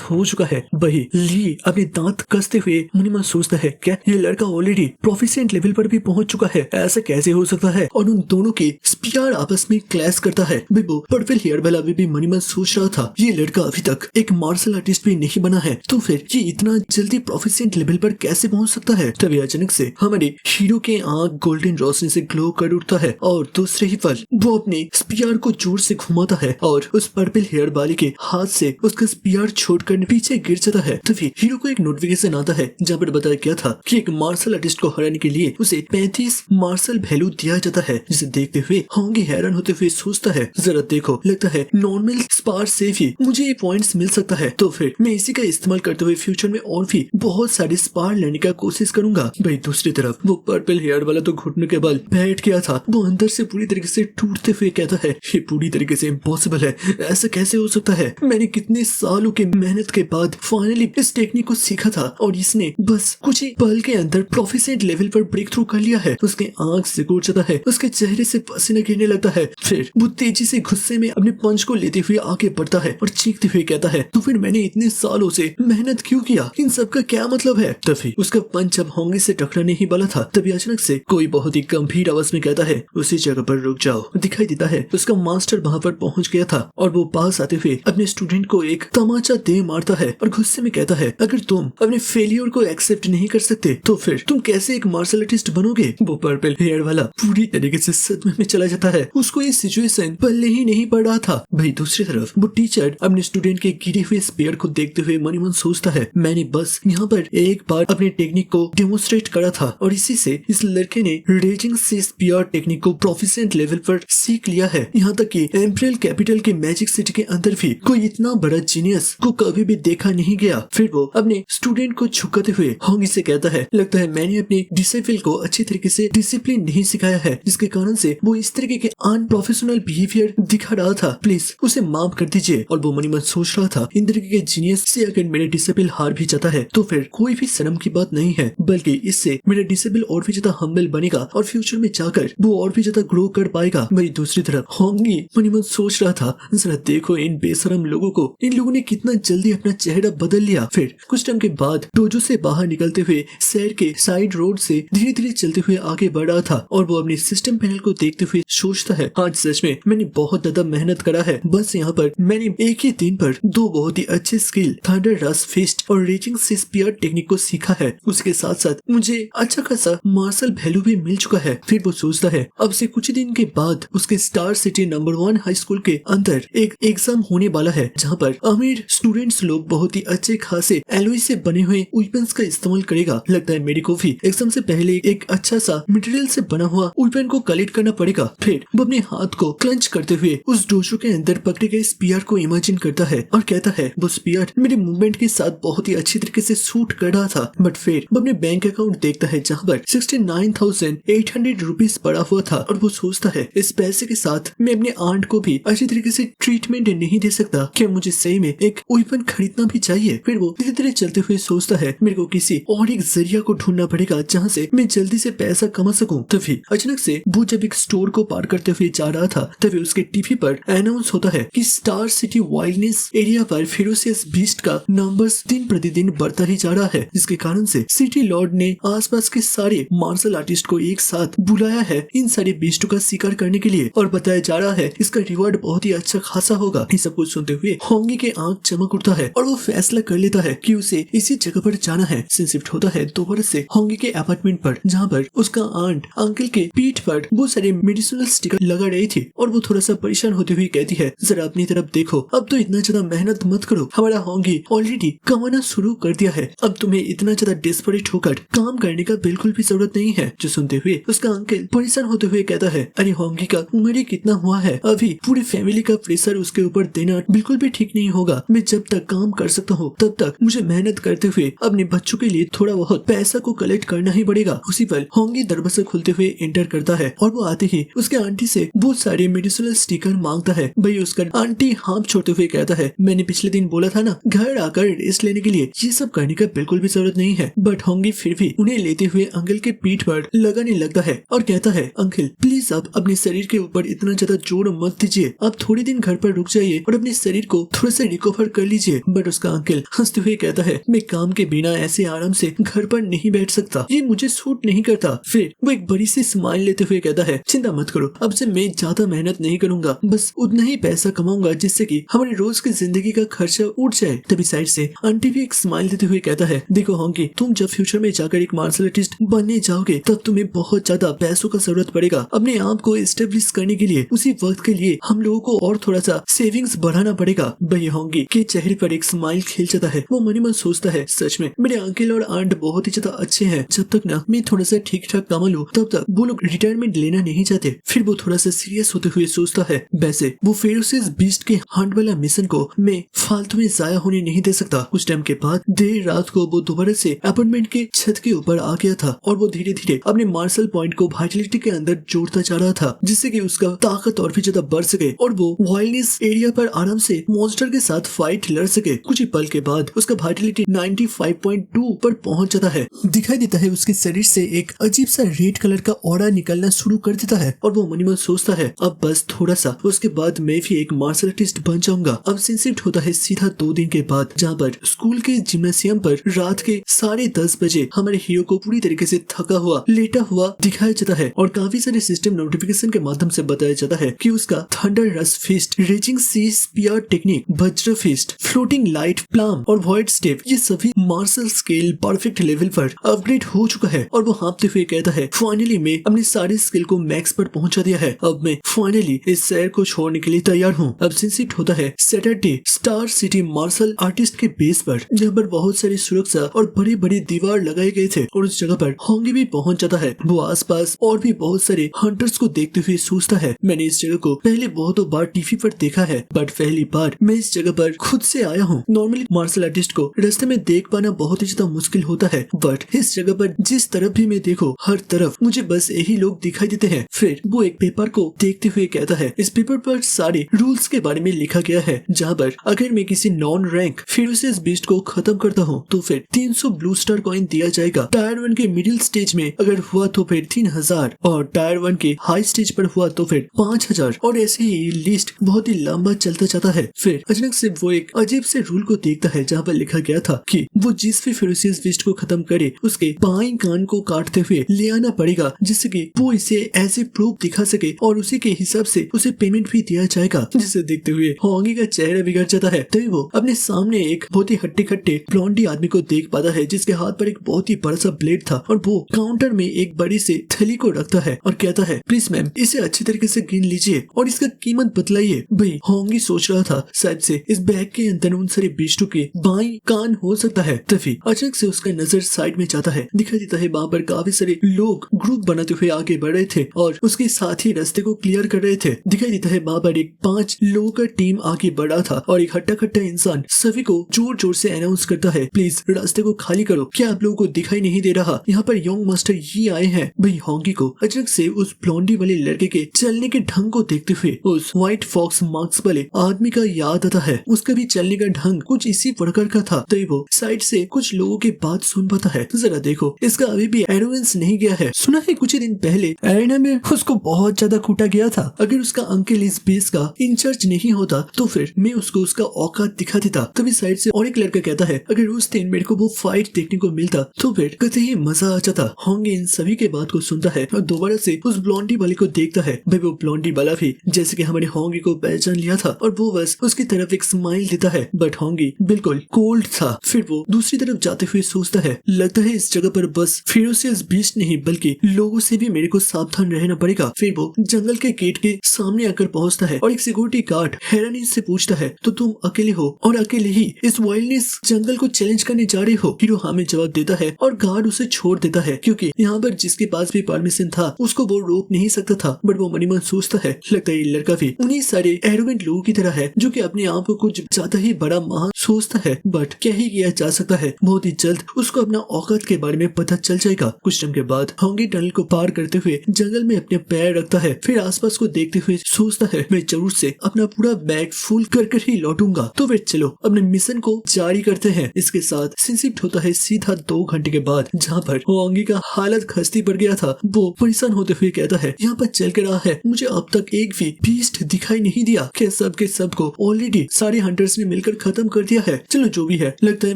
हो चुका है। वही ली अपने दांत कसते हुए मन में सोचता है, क्या ये लड़का ऑलरेडी प्रोफिशिएंट लेवल पर भी पहुंच चुका है? ऐसा कैसे हो सकता है? और उन दोनों के स्पीयर आपस में क्लैश करता है। वो पर्पल हेयर वाला भी मन में सोच रहा था, ये लड़का अभी तक एक मार्शल आर्टिस्ट भी नहीं बना है, तो फिर ये इतना जल्दी प्रोफिशिएंट लेवल पर कैसे पहुंच सकता है? तभी अचानक से हमारे हीरो के आंख गोल्डन रोशनी से ग्लो कर उठता है और दूसरे ही पल वो अपने स्पीयर को जोर से घुमाता है और उस पर्पल हेयर वाले के हाथ से उसका स्पीयर छोड़कर पीछे गिर जाता है। तभी हीरो को एक नोटिफिकेशन आता है जहाँ पर बताया गया था कि एक मार्शल आर्टिस्ट को हराने के लिए उसे 35 मार्शल वैल्यू दिया जाता है, जिसे देखते हुए होंगे हैरान होते हुए सोचता है, जरा देखो, लगता है नॉर्मल स्पार से भी मुझे ये पॉइंट्स मिल सकता है, तो फिर मैं इसी का इस्तेमाल करते हुए फ्यूचर में और भी बहुत सारे स्पार लेने का कोशिश करूंगा। भाई दूसरी तरफ वो पर्पल हेयर वाला तो घुटने के बल बैठ गया था। वो अंदर से पूरी तरीके से टूटते हुए कहता है, ये पूरी तरीके से इम्पॉसिबल है, ऐसा कैसे हो सकता है? मैंने कितने सालों की मेहनत के बाद फाइनली इस टेक्निक को सीखा था और इसने बस कुछ ही पल के अंदर प्रोफिशिएंट लेवल पर ब्रेक थ्रू कर लिया है। उसके आंख सिकुड़ जाता है, उसके चेहरे से पसीना गिरने लगता है। फिर वो तेजी से गुस्से में अपने पंच को लेते हुए आगे बढ़ता है और चीखते हुए कहता है, तो फिर मैंने इतने सालों से मेहनत क्यों किया? इन सब का क्या मतलब है? तभी उसका पंच जब होंगे से टकराने ही वाला था, तभी अचानक से कोई बहुत ही गंभीर आवाज में कहता है, उसी जगह पर रुक जाओ। दिखाई देता है उसका मास्टर वहाँ पर पहुँच गया था और वो पास आते हुए अपने स्टूडेंट को एक तमाचा दे मारता है और गुस्से में कहता है, अगर तुम अपने फेलियर को एक्सेप्ट नहीं कर सकते तो फिर तुम कैसे एक मार्शल आर्टिस्ट बनोगे? वो पर्पल हेयर वाला पूरी तरीके से सदमे में चला जाता है। उसको ये सिचुएशन पहले ही नहीं पड़ रहा था। भाई दूसरी तरफ वो टीचर अपने स्टूडेंट के गिरे हुए स्पीयर को देखते हुए मन ही मन सोचता है, मैंने बस यहाँ पर एक बार अपनी टेक्निक को डेमोन्स्ट्रेट करा था और इसी से इस लड़के ने रेजिंग सी स्पीयर टेक्निक को प्रोफिशिएंट लेवल पर सीख लिया है। यहाँ तक कि एम्परियल कैपिटल के मैजिक सिटी के अंदर भी कोई इतना बड़ा जीनियस को कभी भी देखा नहीं गया। फिर वो अपने स्टूडेंट को झुकाते हुए होंगी से कहता है, लगता है मैंने अपने डिसिपल को अच्छी तरीके से डिसिप्लिन नहीं सिखाया है, जिसके कारण से वो इस तरीके के अनप्रोफेशनल बिहेवियर दिखा रहा था, प्लीज उसे माफ कर दीजिए। और वो मनी मन सोच रहा था, इन तरीके के जीनियस से अगर मेरा डिसिपल हार भी जाता है तो फिर कोई भी शर्म की बात नहीं है, बल्कि इससे मेरा डिसिपल और भी ज्यादा हम्बल बनेगा और फ्यूचर में जाकर वो और भी ज्यादा ग्रो कर पाएगा। वही दूसरी तरफ होंगी मनी मन सोच रहा था, जरा देखो इन बेशरम लोगों को, इन लोगों ने कितना जल्दी अपना चेहरा बदल लिया। फिर कुछ टाइम के बाद डोजो से बाहर निकलते हुए शहर के साइड रोड से धीरे धीरे चलते हुए आगे बढ़ रहा था और वो अपने सिस्टम पैनल को देखते हुए सोचता है, आज सच में मैंने बहुत ज्यादा मेहनत करा है। बस यहाँ पर मैंने एक ही दिन पर दो बहुत ही अच्छे स्किल थंडर रश फिस्ट और रेजिंग सी स्पीयर टेक्निक को सीखा है। उसके साथ साथ मुझे अच्छा खासा मार्शल वैल्यू भी मिल चुका है। फिर वो सोचता है, अब से कुछ दिन के बाद उसके star city number 1 high school के अंदर एक एग्जाम होने वाला है, जहाँ पर अमीर स्टूडेंट्स लोग बहुत ही अच्छे खासे एलॉय से बने हुए वेपन्स का इस्तेमाल करेगा। लगता है मेरे को भी एग्जाम से पहले एक अच्छा सा मटेरियल से बना हुआ वेपन को कलेक्ट करना पड़ेगा। फिर वो अपने हाथ को क्लंच करते हुए उस डोजो के अंदर पकड़े गए स्पीयर को इमेजिन करता है और कहता है, वो स्पीयर मेरे मूवमेंट के साथ बहुत ही अच्छी तरीके से सूट कर रहा था। बट फिर वो अपने बैंक अकाउंट देखता है जहाँ पर 69,800 रुपीज पड़ा हुआ था और वो सोचता है, इस पैसे के साथ मैं अपने आंट को भी अच्छी तरीके से ट्रीटमेंट नहीं दे सकता, क्या मुझे सही में एक वेपन खरीदना भी चाहिए। फिर वो धीरे धीरे चलते हुए सोचता है, मेरे को किसी और एक जरिया को ढूंढना पड़ेगा जहाँ से मैं जल्दी से पैसा कमा सकूं। तभी अचानक से वो जब एक स्टोर को पार करते हुए जा रहा था, तभी उसके टीवी पर अनाउंस होता है कि स्टार सिटी वाइल्डनेस एरिया पर फेरोसियस बीस्ट का नंबर्स दिन प्रतिदिन बढ़ता ही जा रहा है, जिसके कारण से सिटी लॉर्ड ने आसपास के सारे मार्शल आर्टिस्ट को एक साथ बुलाया है इन सारे बीस्टों का शिकार करने के लिए और बताया जा रहा है इसका रिवॉर्ड बहुत ही अच्छा खासा होगा। ये सब कुछ सुनते हुए होंगी के आंख चमक उठता है और वो फैसला कर लेता है कि उसे इसी जगह पर जाना है। शिफ्ट होता है दोबारा से होंगी के अपार्टमेंट पर, जहाँ पर उसका आंट अंकल के पीठ पर बहुत सारे मेडिसिनल स्टिकर लगा रही थी और वो थोड़ा सा परेशान होते हुए कहती है, जरा अपनी तरफ देखो, अब तो इतना ज्यादा मेहनत मत करो, हमारा होंगी ऑलरेडी कमाना शुरू कर दिया है, अब तुम्हें इतना ज्यादा डेस्परेट होकर काम करने का बिल्कुल भी जरूरत नहीं है। जो सुनते हुए उसका अंकल परेशान होते हुए कहता है, अरे होंगी का उम्र ही कितना हुआ है, अभी पूरी फैमिली का प्रेशर उसके ऊपर देना बिल्कुल भी ठीक नहीं होगा, मैं जब तक काम कर सकता हूँ तब तक मुझे मेहनत करते हुए अपने बच्चों के लिए थोड़ा बहुत पैसा को कलेक्ट करना ही पड़ेगा। उसी पल होंगी दरवाजा खुलते हुए एंटर करता है और वो आते ही उसके आंटी से बहुत सारे मेडिसिनल स्टिकर मांगता है। भाई उसका आंटी हाथ छोड़ते हुए कहता है, मैंने पिछले दिन बोला था ना घर आकर रेस्ट लेने के लिए, ये सब करने का बिल्कुल भी जरूरत नहीं है। बट होंगी फिर भी उन्हें लेते हुए अंकल के पीठ पर लगाने लगता है और कहता है, अंकल प्लीज आप अपने शरीर के ऊपर इतना ज्यादा जोर मत दीजिए, आप थोड़ी दिन घर पर रुक जाइए और अपने शरीर को थोड़ा सा रिकवर कर लीजिए। बट उसका अंकल हंसते हुए कहता है, मैं काम के बिना ऐसे आराम से घर पर नहीं बैठ सकता, ये मुझे सूट नहीं करता। फिर वो एक बड़ी सी स्माइल लेते हुए कहता है, चिंता मत करो, अब से मैं ज्यादा मेहनत नहीं करूंगा, बस उतना ही पैसा कमाऊंगा जिससे कि हमारी रोज की जिंदगी का खर्चा उठ जाए। तभी साइड से आंटी भी एक स्माइल देते हुए कहता है, देखो होंगी तुम जब फ्यूचर में जाकर एक मार्शल आर्टिस्ट बनने जाओगे तब तुम्हें बहुत ज्यादा पैसों का जरूरत पड़ेगा। अपने आप को एस्टेब्लिश करने के लिए उसी वक्त के लिए हम लोगों को और थोड़ा सा सेविंग्स बढ़ाना पड़ेगा। भाई होंगी के चेहरे पर एक स्माइल खिल जाता है। वो मन ही मन सोचता है, सच में मेरे अंकल और आंट बहुत ही ज्यादा अच्छे हैं, जब तक ना मैं थोड़ा सा ठीक ठाक कमा लूं तब तक वो लोग रिटायरमेंट लेना नहीं चाहते। फिर वो थोड़ा सा सीरियस होते हुए सोचता है, वैसे वो फेरोसिस बीस्ट के हंट वाला मिशन को मैं फालतू में जाया होने नहीं दे सकता। कुछ टाइम के बाद देर रात को वो दोबारा से अपार्टमेंट के छत के ऊपर आ गया था और वो धीरे धीरे अपने मार्शल पॉइंट को वाइटलिटी के अंदर जोड़ता जा रहा था, जिससे कि उसका ताकत और भी ज्यादा बढ़ सके और वो वाइल्डनेस एरिया पर आराम से मॉन्स्टर के साथ फाइट लड़ सके। कुछ ही पल के बाद उसका वाइटलिटी 95.2 पर पहुंच जाता है। दिखाई देता है उसके शरीर से एक अजीब सा रेड कलर का ऑरा निकलना शुरू कर देता है और वो मनी मन सोचता है, अब बस थोड़ा सा उसके बाद मैं भी एक मार्शल आर्टिस्ट बन जाऊंगा। अब सीन शिफ्ट होता है सीधा 2 दिन के बाद, जहाँ पर स्कूल के जिम्नासियम पर रात के 10:30 बजे हमारे हीरो को पूरी तरीके से थका हुआ लेटा हुआ दिखाया जाता है और काफी सारे सिस्टम नोटिफिकेशन के माध्यम से बताया जाता है कि उसका थंडर रस फिस्ट, रेजिंग सी स्पीयर टेक्निक, वज्र फिस्ट, फ्लोटिंग लाइट प्लाम और वॉइड स्टेप, ये सभी मार्शल स्किल परफेक्ट लेवल पर अपग्रेड हो चुका है। और वो हाँफते हुए कहता है, फाइनली मैं अपने सारे स्किल को मैक्स पर पहुंचा दिया है, अब मैं फाइनली इस शहर को छोड़ने के लिए तैयार हूँ। अब सीन शिफ्ट होता है Saturday star city martial artist के बेस पर, जहाँ पर बहुत सारी सुरक्षा और बड़ी बड़ी दीवार लगाए गए थे और उस जगह पर होंगी भी पहुंच जाता है। वो आसपास और भी बहुत सारे हंटर्स को देखते हुए सोचता है, मैंने इस जगह को पहले बहुत बार टीवी पर देखा है, बट पहली बार मैं इस जगह पर खुद से आया हूँ। नॉर्मली मार्शल आर्टिस्ट को रास्ते में देख पाना बहुत ही ज्यादा मुश्किल होता है, बट इस जगह पर जिस तरफ भी मैं देखो हर तरफ मुझे बस यही लोग दिखाई देते हैं। फिर वो एक पेपर को देखते हुए कहता है, इस पेपर पर सारे रूल्स के बारे में लिखा गया है, जहाँ पर अगर मैं किसी नॉन रैंक फेरोसिस बीस्ट को खत्म करता हूँ तो फिर 300 ब्लू स्टार कॉइन दिया जाएगा। टायर 1 के मिडिल स्टेज में अगर हुआ तो फिर 3000 और टायर 1 के हाई स्टेज पर हुआ तो फिर 5000 और ऐसे ही लिस्ट बहुत ही लंबा चलता जाता है। फिर अचानक से वो एक अजीब से रूल को देखता है, जहाँ पर लिखा गया था कि वो जिस भी फेरोसिस बीस्ट को खत्म करे उसके बाएं कान को काटते हुए ले आना पड़ेगा, जिससे कि वो इसे ऐसे प्रूफ दिखा सके और उसी के हिसाब से उसे पेमेंट भी दिया जाएगा। जिसे देखते हुए होंगी का चेहरा बिगड़ जाता है। तभी वो अपने सामने एक बहुत ही हट्टे खट्टे ब्लॉन्डी आदमी को देख पाता है, जिसके हाथ पर एक बहुत ही बड़ा सा ब्लेड था और वो काउंटर में एक बड़ी सी थैली को रखता है और कहता है, प्लीज मैम इसे अच्छी तरीके से गिन लीजिए और इसका कीमत बतलाइए। भाई होंगी सोच रहा था शायद से इस बैग के अंदर उन सारे बीस्टों के बाएं कान हो सकता है। तभी अचानक से उसका नजर साइड में जाता है, दिखाई देता है वहाँ पर काफी सारे लोग ग्रुप बनाते हुए आगे बढ़ रहे थे और उसके साथ ही रास्ते को क्लियर कर रहे थे। दिखाई देता है वहाँ पर एक 5 लोगों का टीम आगे बढ़ा था और एक हट्टा खट्टा इंसान सभी को जोर जोर से अनाउंस करता है, प्लीज रास्ते को खाली करो, क्या आप लोगों को दिखाई नहीं दे रहा, यहाँ पर यंग मास्टर ये आए हैं। भाई होंगी को अचानक से उस ब्लॉन्डी वाले लड़के के चलने के ढंग को देखते हुए उस व्हाइट फॉक्स मार्क्स वाले आदमी का याद आता है। उसका भी चलने का ढंग कुछ इसी प्रकार का था। तो वो साइड से कुछ लोगों की बात सुन पाता है, जरा देखो इसका अभी भी एरोगेंस नहीं गया है, सुना है कुछ दिन पहले एरिना में उसको बहुत ज्यादा कूटा गया था, अगर उसका अंकल इस बेस का इंचार्ज नहीं होता तो फिर मैं उसको उसका औकात दिखा देता। तभी साइड से और एक लड़का कहता है, अगर उस दिन मेरे को वो फाइट देखने को मिलता तो फिर कतई ही मजा आ जाता। होंगे इन सभी के बात को सुनता है और दोबारा से उस ब्लॉन्डी वाले को देखता है। भाई वो ब्लॉन्डी वाला भी जैसे कि हमारे होंगी को पहचान लिया था और वो बस उसकी तरफ एक स्माइल देता है, बट होंगी बिल्कुल कोल्ड था। फिर वो दूसरी तरफ जाते हुए सोचता है, लगता है इस जगह पर बस फेरोसिस बीस्ट नहीं बल्कि लोगों से भी मेरे को सावधान रहना पड़ेगा। फिर वो जंगल के गेट के सामने आकर पहुंचता है और एक सिक्योरिटी गार्ड हैरानी से पूछता है, तो तुम अकेले हो और अकेले ही इस वाइल्डनेस जंगल को चैलेंज करने जा रहे हो? हीरो हाँ में जवाब देता है और गार्ड उसे छोड़ देता है, क्योंकि यहाँ पर जिसके पास भी परमिशन था उसको वो रोक नहीं सकता था। बट वो मनी मन सोचता है, लगता है ये लड़का भी उन्हीं सारे एरोगेंट लोगों की तरह है जो कि अपने आप को कुछ ज्यादा ही बड़ा महान सोचता है, बट क्या ही किया जा सकता है, बहुत ही जल्द उसको अपना औकात के बारे में पता चल जाएगा। कुछ टाइम के बाद होंगी टनल को पार करते हुए जंगल में अपने पैर रखता है, फिर आसपास को देखते हुए सोचता है मैं जरूर से अपना पूरा बैग फुल कर ही लौटूंगा। तो फिर चलो अपने मिशन को जारी करते हैं। इसके साथ सीन शिफ्ट होता है सीधा 2 घंटे के बाद, जहाँ पर होंगी का हालत खस्ती पड़ गया था। वो परेशान होते हुए कहता है यहाँ पर चल के रहा है, मुझे अब तक एक भी बीस्ट दिखाई नहीं दिया, क्या सब के सब को ऑलरेडी सारे हंटर्स ने मिलकर खत्म कर दिया है। चलो जो भी है, लगता है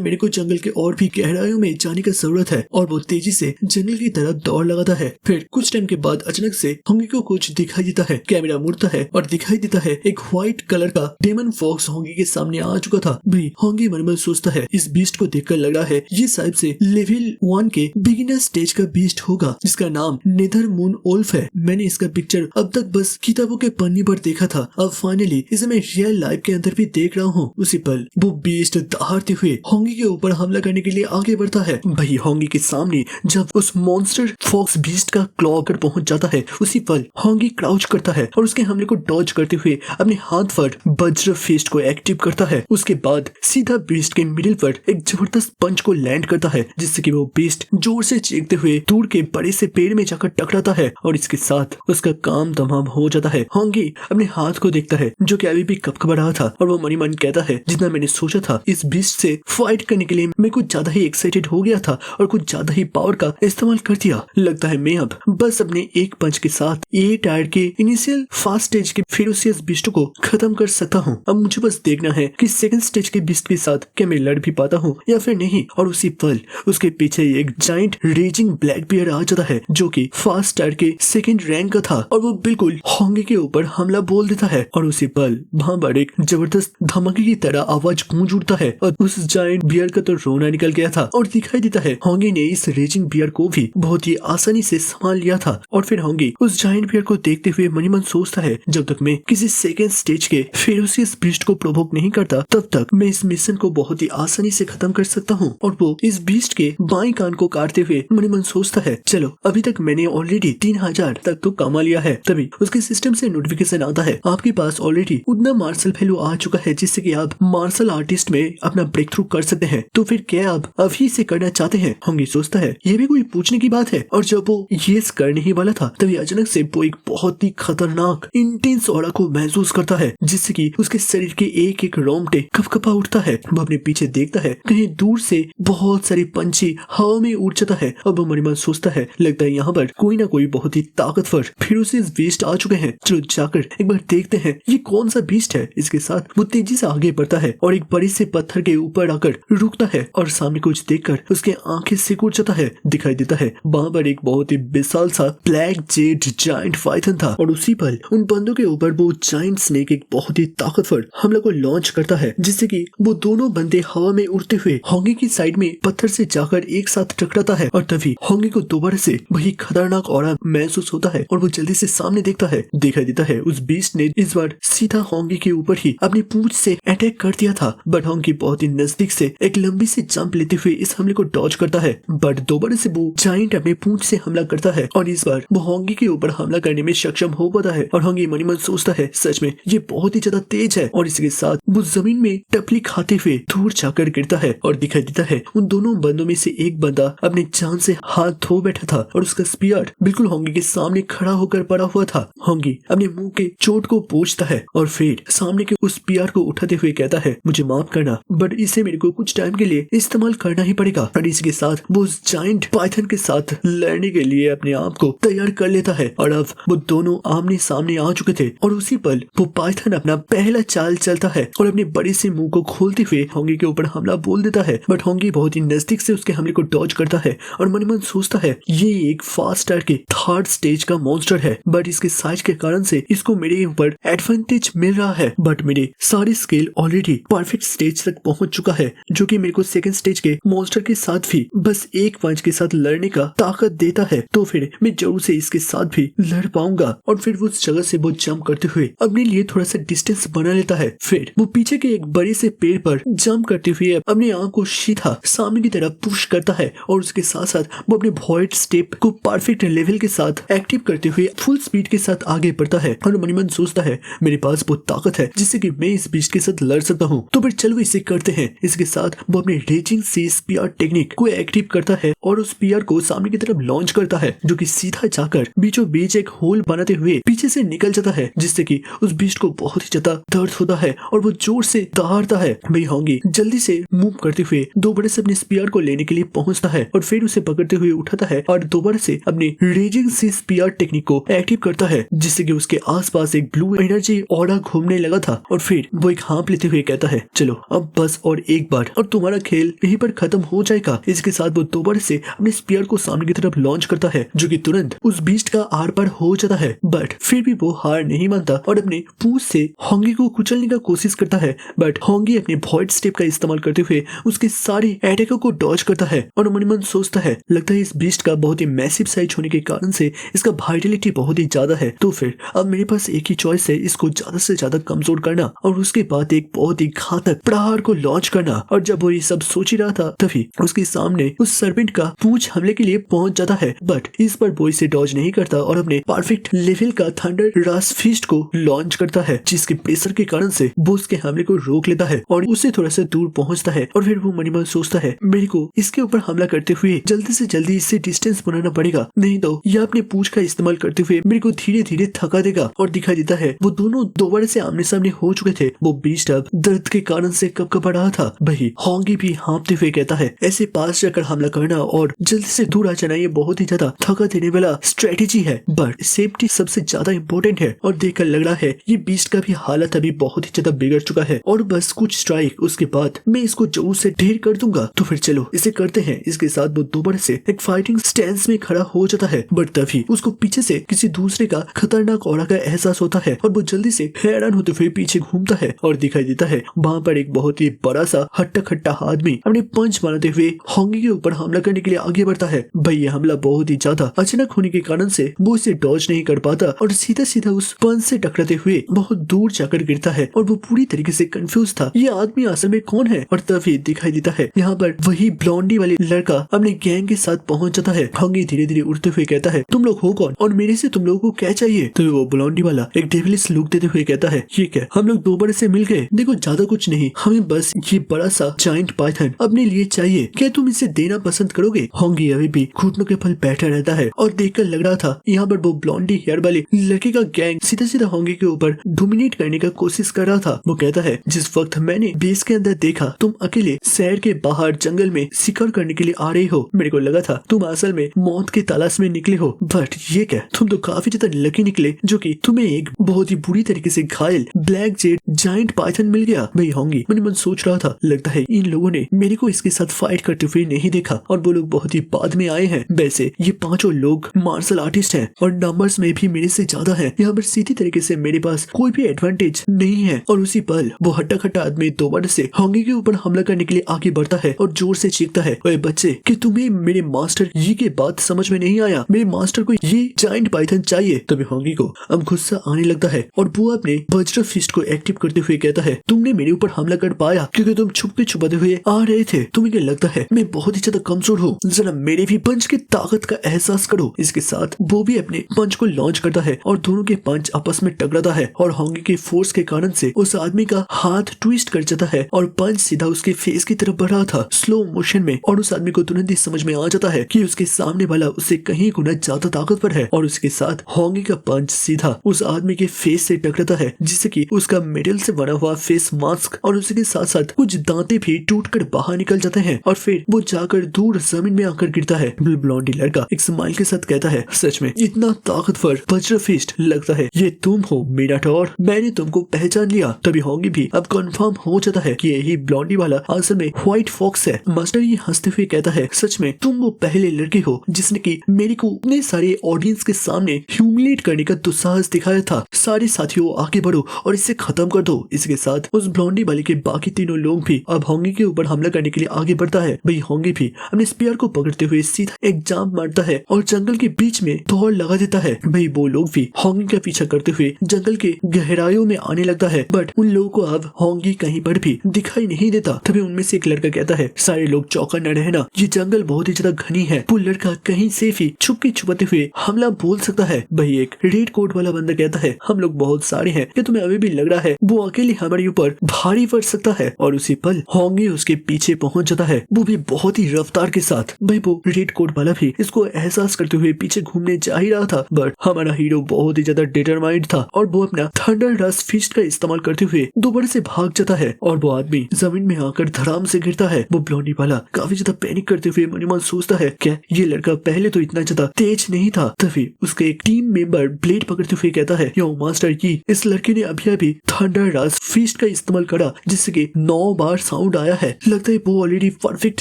मेरे को जंगल के और भी गहराइयों में जाने की जरूरत है। और वो तेजी से जंगल की तरफ दौड़ लगाता है। फिर कुछ टाइम के बाद अचानक से होंगी को कुछ दिखाई देता है, कैमरा मुड़ता है और दिखाई देता है एक व्हाइट कलर का डेमन फॉक्स होंगी के सामने आ चुका था। भी होंगी मन में सोचता है इस बीस्ट को देखकर लग रहा है ये शायद से लेवल 1 के बिगिनर स्टेज का बीस्ट होगा, जिसका नाम नेदर मून ओल्फ है। मैंने इसका पिक्चर अब तक बस किताबों के पन्ने पर देखा था, अब फाइनली इसे मैं रियल लाइफ के अंदर भी देख रहा हूँ। उसी पल वो बीस्ट दहाड़ते हुए होंगी के ऊपर हमला करने के लिए आगे बढ़ता है। भाई होंगी के सामने जब उस मॉन्स्टर फॉक्स बीस्ट का क्लॉ कर पहुंच जाता है, उसी पल होंगी क्राउच करता है और उसके हमले को डॉज करते हुए अपने हाथ पर वज्र फिस्ट को एक्टिव करता है। उसके बाद सीधा बीस्ट के मिडिल पर एक जबरदस्त पंच को लैंड करता है, जिससे कि वो बीस्ट जोर से चीखते हुए दूर के बड़े से पेड़ में जाकर टकराता है और इसके साथ उसका काम तमाम हो जाता है। होंगी अपने हाथ को देखता है जो कि अभी भी कपकपा रहा था और वो मनी मन कहता है जितना मैंने सोचा था इस बीस्ट से फाइट करने के लिए मैं कुछ ज्यादा ही एक्साइटेड हो गया था और कुछ ज्यादा ही पावर का इस्तेमाल कर दिया। लगता है मैं अब बस अपने एक पंच के साथ ए टायर के इनिशियल फास्ट स्टेज के फेरोसियस बीस्ट को खत्म कर सकता हूँ। अब मुझे बस देखना है कि सेकंड स्टेज के बीस्ट के साथ क्या मैं लड़ भी पाता हूँ या फिर नहीं। और उसी पल उसके पीछे एक जाइंट रेजिंग ब्लैक बियर आ जाता है जो कि फास्ट टायर के सेकंड रैंक का था और वो बिल्कुल होंगी के ऊपर हमला बोल देता है। और उसी पल वहां पर एक जबरदस्त धमाके की तरह आवाज गूंज उठता है और उस जाइंट बियर का तो रोना निकल गया था और दिखाई देता है होंगी ने इस रेजिंग बियर को भी बहुत ही आसानी से संभाल लिया था। और फिर होंगी उस जाइंट बियर को देखते हुए मनी मन सोचता है जब तक मैं किसी सेकेंड स्टेज के फेरोसियस बीस्ट को प्रोवोक नहीं करता तब तक मैं इस मिशन को बहुत ही आसानी से खत्म कर सकता हूँ। और वो इस बीस्ट के बाएं कान को काटते हुए मनी मन सोचता है चलो अभी तक मैंने ऑलरेडी 3000 तक तो कमा लिया है। तभी उसके सिस्टम से नोटिफिकेशन आता है आपके पास ऑलरेडी उतना मार्शल वैल्यू आ चुका है जिससे कि आप मार्शल आर्टिस्ट में अपना ब्रेक थ्रू कर सकते हैं, तो फिर क्या आप अभी से करना चाहते हैं। होंगी सोचता है ये भी कोई पूछने की बात है। और जब वो ये करने ही वाला था तभी अचानक से वो एक बहुत ही खतरनाक इंटेंस ऑरा को महसूस करता है जिससे कि उसके शरीर के एक एक रोंगटे कपकपा उठता है। वो अपने पीछे देखता है कहीं दूर से बहुत सारी पंछी हवा में उड़ जाता है। अब वो मन सोचता है लगता है यहाँ पर कोई ना कोई बहुत ही ताकतवर फेरोसियस बीस्ट आ चुके हैं, चलो जाकर एक बार देखते हैं ये कौन सा बीस्ट है। इसके साथ वो तेजी से आगे बढ़ता है और एक बड़े से पत्थर के ऊपर आकर रुकता है और सामने कुछ देखकर उसके आंखें सिकुड़ जाता है। दिखाई देता है वहां पर एक बहुत ही विशाल सा ब्लैक जेड जायंट पाइथन था और उसी पल उन बंदों के ऊपर वो जायंट स्नेक एक बहुत ही ताकतवर हमला को लॉन्च करता है जिससे कि वो दोनों बंदे हवा में उड़ते हुए होंगी की साइड में पत्थर से जाकर एक साथ टकराता है। और तभी होंगी को दोबारा से वही खतरनाक ऑरा महसूस होता है और वो जल्दी से सामने देखता है। दिखाई देता है उस बीस्ट ने इस बार सीधा होंगी के ऊपर ही अपनी पूंछ से अटैक कर दिया था, बट होंगी बहुत ही नजदीक से एक लंबी सी जंप लेते हुए इस हमले को डॉज करता है। बट दोबारा से वो जायंट अपनी पूंछ से हमला करता है और इस बार वो होंगी के ऊपर हमला करने में सक्षम हो पाता है। और होंगी मनी मन सोचता है सच में ये बहुत ही ज्यादा तेज है और इसके साथ वो जमीन में टपली खाते हुए दूर जाकर गिरता है। और दिखाई देता है उन दोनों बंदों में से एक बंदा अपनी जान से हाथ धो बैठा था और उसका स्पीयर बिल्कुल होंगी के सामने खड़ा होकर पड़ा हुआ था। होंगी अपने मुंह के चोट को पोंछता है और फिर सामने के उस स्पीयर को उठाते हुए कहता है मुझे माफ करना बट इसे मेरे को कुछ टाइम के लिए इस्तेमाल करना ही पड़ेगा। और इसके साथ वो उस जायंट पाइथन के साथ लड़ने के लिए अपने आप को तैयार कर लेता है और अब वो दोनों आमने सामने आ चुके थे। और उसी पल वो पाइथन अपना पहला चाल चलता है और अपने बड़े से मुंह को खोलते हुए होंगी के ऊपर हमला बोल देता है। बट होंगी बहुत ही नजदीक से उसके हमले को डॉज करता है और मन मन सोचता है ये एक फास्ट टायर के 3rd स्टेज का मॉन्स्टर है, बट इसके साइज के कारण से इसको मेरे ऊपर एडवांटेज मिल रहा है। बट मेरे सारे स्किल ऑलरेडी परफेक्ट स्टेज तक पहुंच चुका है जो कि मेरे को सेकंड स्टेज के मॉन्स्टर के साथ भी बस एक पंच के साथ लड़ने का ताकत देता है, तो फिर मैं जरूर से इसके साथ भी लड़ पाऊंगा। और फिर वो उस जगह से वो जंप करते हुए अपने लिए थोड़ा सा डिस्टेंस बना लेता है। फिर वो पीछे के एक बड़े से पेड़ पर जंप करते हुए अपने आंख को सीधा सामने की तरफ पुश करता है और उसके साथ साथ वो अपने वॉइड स्टेप को परफेक्ट लेवल के साथ एक्टिव करते हुए फुल स्पीड के साथ आगे बढ़ता है। और मनी मन सोचता है मेरे पास वो ताकत है जिससे कि मैं इस बीस्ट के के साथ लड़ सकता हूँ। तो फिर चलो इसे करते हैं। इसके साथ वो अपने रेजिंग सी स्पीयर टेक्निक को एक्टिव करता है और उस स्पीयर को सामने की तरफ लॉन्च करता है, जो कि सीधा जाकर बीचों बीच एक होल बनाते हुए पीछे से निकल जाता है, जिससे कि उस बीस्ट को बहुत ही ज्यादा दर्द होता है और वो जोर से दहाड़ता है। भाई होंगी जल्दी से मूव करते हुए दोबारा से अपने स्पीयर को लेने के लिए पहुंचता है और फिर उसे पकड़ते हुए उठाता है और दोबारा से अपनी रेजिंग सी स्पीयर टेक्निक को एक्टिव करता है, जिससे कि उसके आसपास एक ब्लू एनर्जी ऑरा घूमने लगा था। और फिर वो एक हाँप लेते हुए कहता है, चलो अब बस और एक बार और तुम्हारा खेल यहीं पर खत्म हो जाएगा। इसके साथ वो दोबारा से अपने स्पीयर को सामने की तरफ लॉन्च करता है, जो कि तुरंत उस बीस्ट का आर पार हो जाता है। बट फिर भी वो हार नहीं मानता और अपने पूंछ से होंगी को कुचलने का कोशिश करता है। बट होंगी अपने वॉइड स्टेप का इस्तेमाल करते हुए उसके सारे अटैकों को डॉज करता है और मन ही मन सोचता है, लगता है इस बीस्ट का बहुत ही मैसिव साइज होने के कारण से इसका वाइटलिटी बहुत ही ज्यादा है, तो फिर अब मेरे पास एक ही चॉइस है, इसको ज्यादा से ज्यादा कमजोर करना और उसके बाद एक बहुत ही घातक प्रहार को लॉन्च करना। और जब वो ये सब सोच ही रहा था तभी उसके सामने उस सर्पेंट का पूंछ हमले के लिए पहुंच जाता है। बट इस पर वो इसे डॉज नहीं करता और अपने परफेक्ट लेवल का थंडर रास फिस्ट को लॉन्च करता है, जिसके प्रेशर के कारण से वो उसके हमले को रोक लेता है और उससे थोड़ा सा दूर पहुंचता है। और फिर वो मन ही मन सोचता है, मेरे को इसके ऊपर हमला करते हुए जल्दी से जल्दी इससे डिस्टेंस बनाना पड़ेगा, नहीं तो यह अपने पूंछ का इस्तेमाल करते हुए मेरे को धीरे धीरे थका देगा। और दिखाई देता है वो दोनों दोबारा से आमने सामने हो चुके थे। वो बीस्ट अब दर्द के कारण से कपकपा रहा था। वही होंगी भी हाँपते हुए कहता है, ऐसे पास जाकर हमला करना और जल्दी से दूर आ जाना ये बहुत ही ज्यादा थका देने वाला स्ट्रेटेजी है, बट सेफ्टी सबसे ज्यादा इम्पोर्टेंट है। और देखकर लग रहा है ये बीस्ट का भी हालत अभी बहुत ही ज्यादा बिगड़ चुका है और बस कुछ स्ट्राइक उसके बाद मैं इसको जरूर से ढेर कर दूंगा। तो फिर चलो इसे करते हैं। इसके साथ वो दोबारा से एक फाइटिंग स्टैंस में खड़ा हो जाता है, बट तभी उसको पीछे से किसी दूसरे का खतरनाक ऑरा का एहसास होता है और वो जल्दी से हैरान होते हुए पीछे घूमता है और दिखाई देता है वहाँ पर एक बहुत ही बड़ा सा हट्टा खट्टा आदमी अपने पंच मारते हुए होंगी के ऊपर हमला करने के लिए आगे बढ़ता है। भाई ये हमला बहुत ही ज्यादा अचानक होने के कारण से वो इसे डॉज नहीं कर पाता और सीधा सीधा उस पंच से टकराते हुए बहुत दूर जाकर गिरता है और वो पूरी तरीके से कंफ्यूज था, ये आदमी असल में कौन है। और तभी दिखाई देता है यहाँ पर वही ब्लॉन्डी वाली लड़का अपने गैंग के साथ पहुंच जाता है। होंगी धीरे धीरे उड़ते हुए कहता है, तुम लोग हो कौन और मेरे से तुम लोगों को क्या चाहिए। तो वो ब्लॉन्डी वाला एक डेविलिश लुक देते हुए कहता है, ये क्या, हम लोग दोबारा से मिल गए, देखो ज्यादा कुछ नहीं, हमें बस ये बड़ा सा जायंट पाइथन अपने लिए चाहिए, क्या तुम इसे देना पसंद करोगे। होंगी अभी भी घुटनों के पल बैठा रहता है और देखकर लग रहा था यहाँ पर वो ब्लॉन्डी हेयर वाले लड़के का गैंग सीधा सीधा होंगी के ऊपर डोमिनेट करने का कोशिश कर रहा था। वो कहता है, जिस वक्त मैंने बेस के अंदर देखा तुम अकेले शहर के बाहर जंगल में शिकार करने के लिए आ रही हो, मेरे को लगा था तुम असल में मौत की तलाश में निकले हो, बट ये क्या, तुम तो काफी ज्यादा लकी निकले जो कि तुम्हें एक बहुत ही बुरी तरीके से घायल ब्लैक जेड जायंट पाइथन मिल गया। भाई होंगी मन मन सोच रहा था, लगता है इन लोगों ने मेरे को इसके साथ फाइट करते हुए नहीं देखा और वो लोग बहुत ही बाद में आए हैं। वैसे ये पांचों लोग मार्शल आर्टिस्ट हैं और नंबर्स में भी मेरे से ज्यादा हैं, यहाँ पर सीधी तरीके से मेरे पास कोई भी एडवांटेज नहीं है। और उसी पल वो हट्टा खट्टा आदमी दोबारा से होंगी के ऊपर हमला करने के लिए आगे बढ़ता है और जोर से चीखता है, ओए बच्चे, कि तुम्हें मेरे मास्टर ये के बात समझ में नहीं आया, मेरे मास्टर को ये जायंट पाइथन चाहिए। तभी होंगी को अब गुस्सा आने लगता है और वो अपने वज्र फिस्ट को एक्टिव करते हुए कहता है, तुमने मेरे ऊपर हमला कर पाया क्योंकि तुम छुपते छुपाते हुए आ रहे थे, तुम्हें क्या लगता है मैं बहुत ही ज्यादा कमजोर हूँ, जरा मेरे भी पंच की ताकत का एहसास करो। इसके साथ वो भी अपने पंच को लॉन्च करता है और दोनों के पंच आपस में टकराता है और होंगी के फोर्स के कारण से उस आदमी का हाथ ट्विस्ट कर जाता है और पंच सीधा उसके फेस की तरफ बढ़ रहा था स्लो मोशन में। और उस आदमी को तुरंत ही समझ में आ जाता है कि उसके सामने वाला उससे कहीं गुना ज्यादा ताकतवर है और उसके साथ होंगी का पंच सीधा उस आदमी के फेस से टकराता है, जिससे कि उसका मेटल से बना हुआ फेस मास्क और उसके साथ साथ कुछ दांते भी टूटकर बाहर निकल जाते हैं और फिर वो जाकर दूर जमीन में आकर गिरता है। ब्लॉन्डी लड़का एक स्माइल के साथ कहता है, सच में इतना ताकतवर वज्र फिस्ट, लगता है ये तुम हो मीनाटोर, मैंने तुमको पहचान लिया। तभी होंगी भी अब कंफर्म हो जाता है कि यही ब्लॉन्डी वाला असल में व्हाइट फॉक्स है। मास्टर ये हंसते हुए कहता है, सच में तुम वो पहले लड़के हो जिसने की मेरे को इतने सारे ऑडियंस के सामने ह्यूमिलेट करने का दुस्साहस दिखाया था। सारे साथियों आगे बढ़ो और इसे खत्म कर दो। इसके साथ उस ब्लॉन्डी वाले के बाकी तीनों लोग भी अब होंगी के ऊपर हमला करने के लिए आगे बढ़ता है। भाई होंगी भी अपने स्पीयर को पकड़ते हुए सीधा एक जांप मारता है और जंगल के बीच में दौड़ लगा देता है। भाई वो लोग भी होंगी का पीछा करते हुए जंगल के गहराइयों में आने लगता है, बट उन लोगों को अब होंगी कहीं पर भी दिखाई नहीं देता। तभी उनमें से एक लड़का कहता है, सारे लोग चौका न रहना, ये जंगल बहुत ही ज्यादा घनी है, वो लड़का कहीं से भी छुपके छुपाते हुए हमला बोल सकता है। भाई एक रेड कोट वाला बंदा कहता है, हम लोग बहुत सारे हैं, क्या तुम्हें अभी भी लग रहा है वो अकेले फाइनली हमारे ऊपर भारी पड़ सकता है। और उसी पल होंगी उसके पीछे पहुंच जाता है, वो भी बहुत ही रफ्तार के साथ। भाई वो रेड कोट वाला भी इसको एहसास करते हुए पीछे घूमने जा ही रहा था, बट हमारा हीरो बहुत ही ज्यादा डिटरमाइंड था और वो अपना थंडर डस्ट फिस्ट का इस्तेमाल करते हुए दोबारा से भाग जाता है और वो आदमी जमीन में आकर धड़ाम से गिरता है। वो ब्लॉन्डी वाला काफी ज्यादा पैनिक करते हुए मन ही मन सोचता है क्या ये लड़का पहले तो इतना ज्यादा तेज नहीं था। तभी उसके एक टीम मेंबर ब्लेड पकड़ते हुए कहता है, यो मास्टर की इस लड़के ने अभी थंडर डस्ट फिस्ट का इस्तेमाल करा जिससे कि 9 बार साउंड आया है, लगता है वो ऑलरेडी परफेक्ट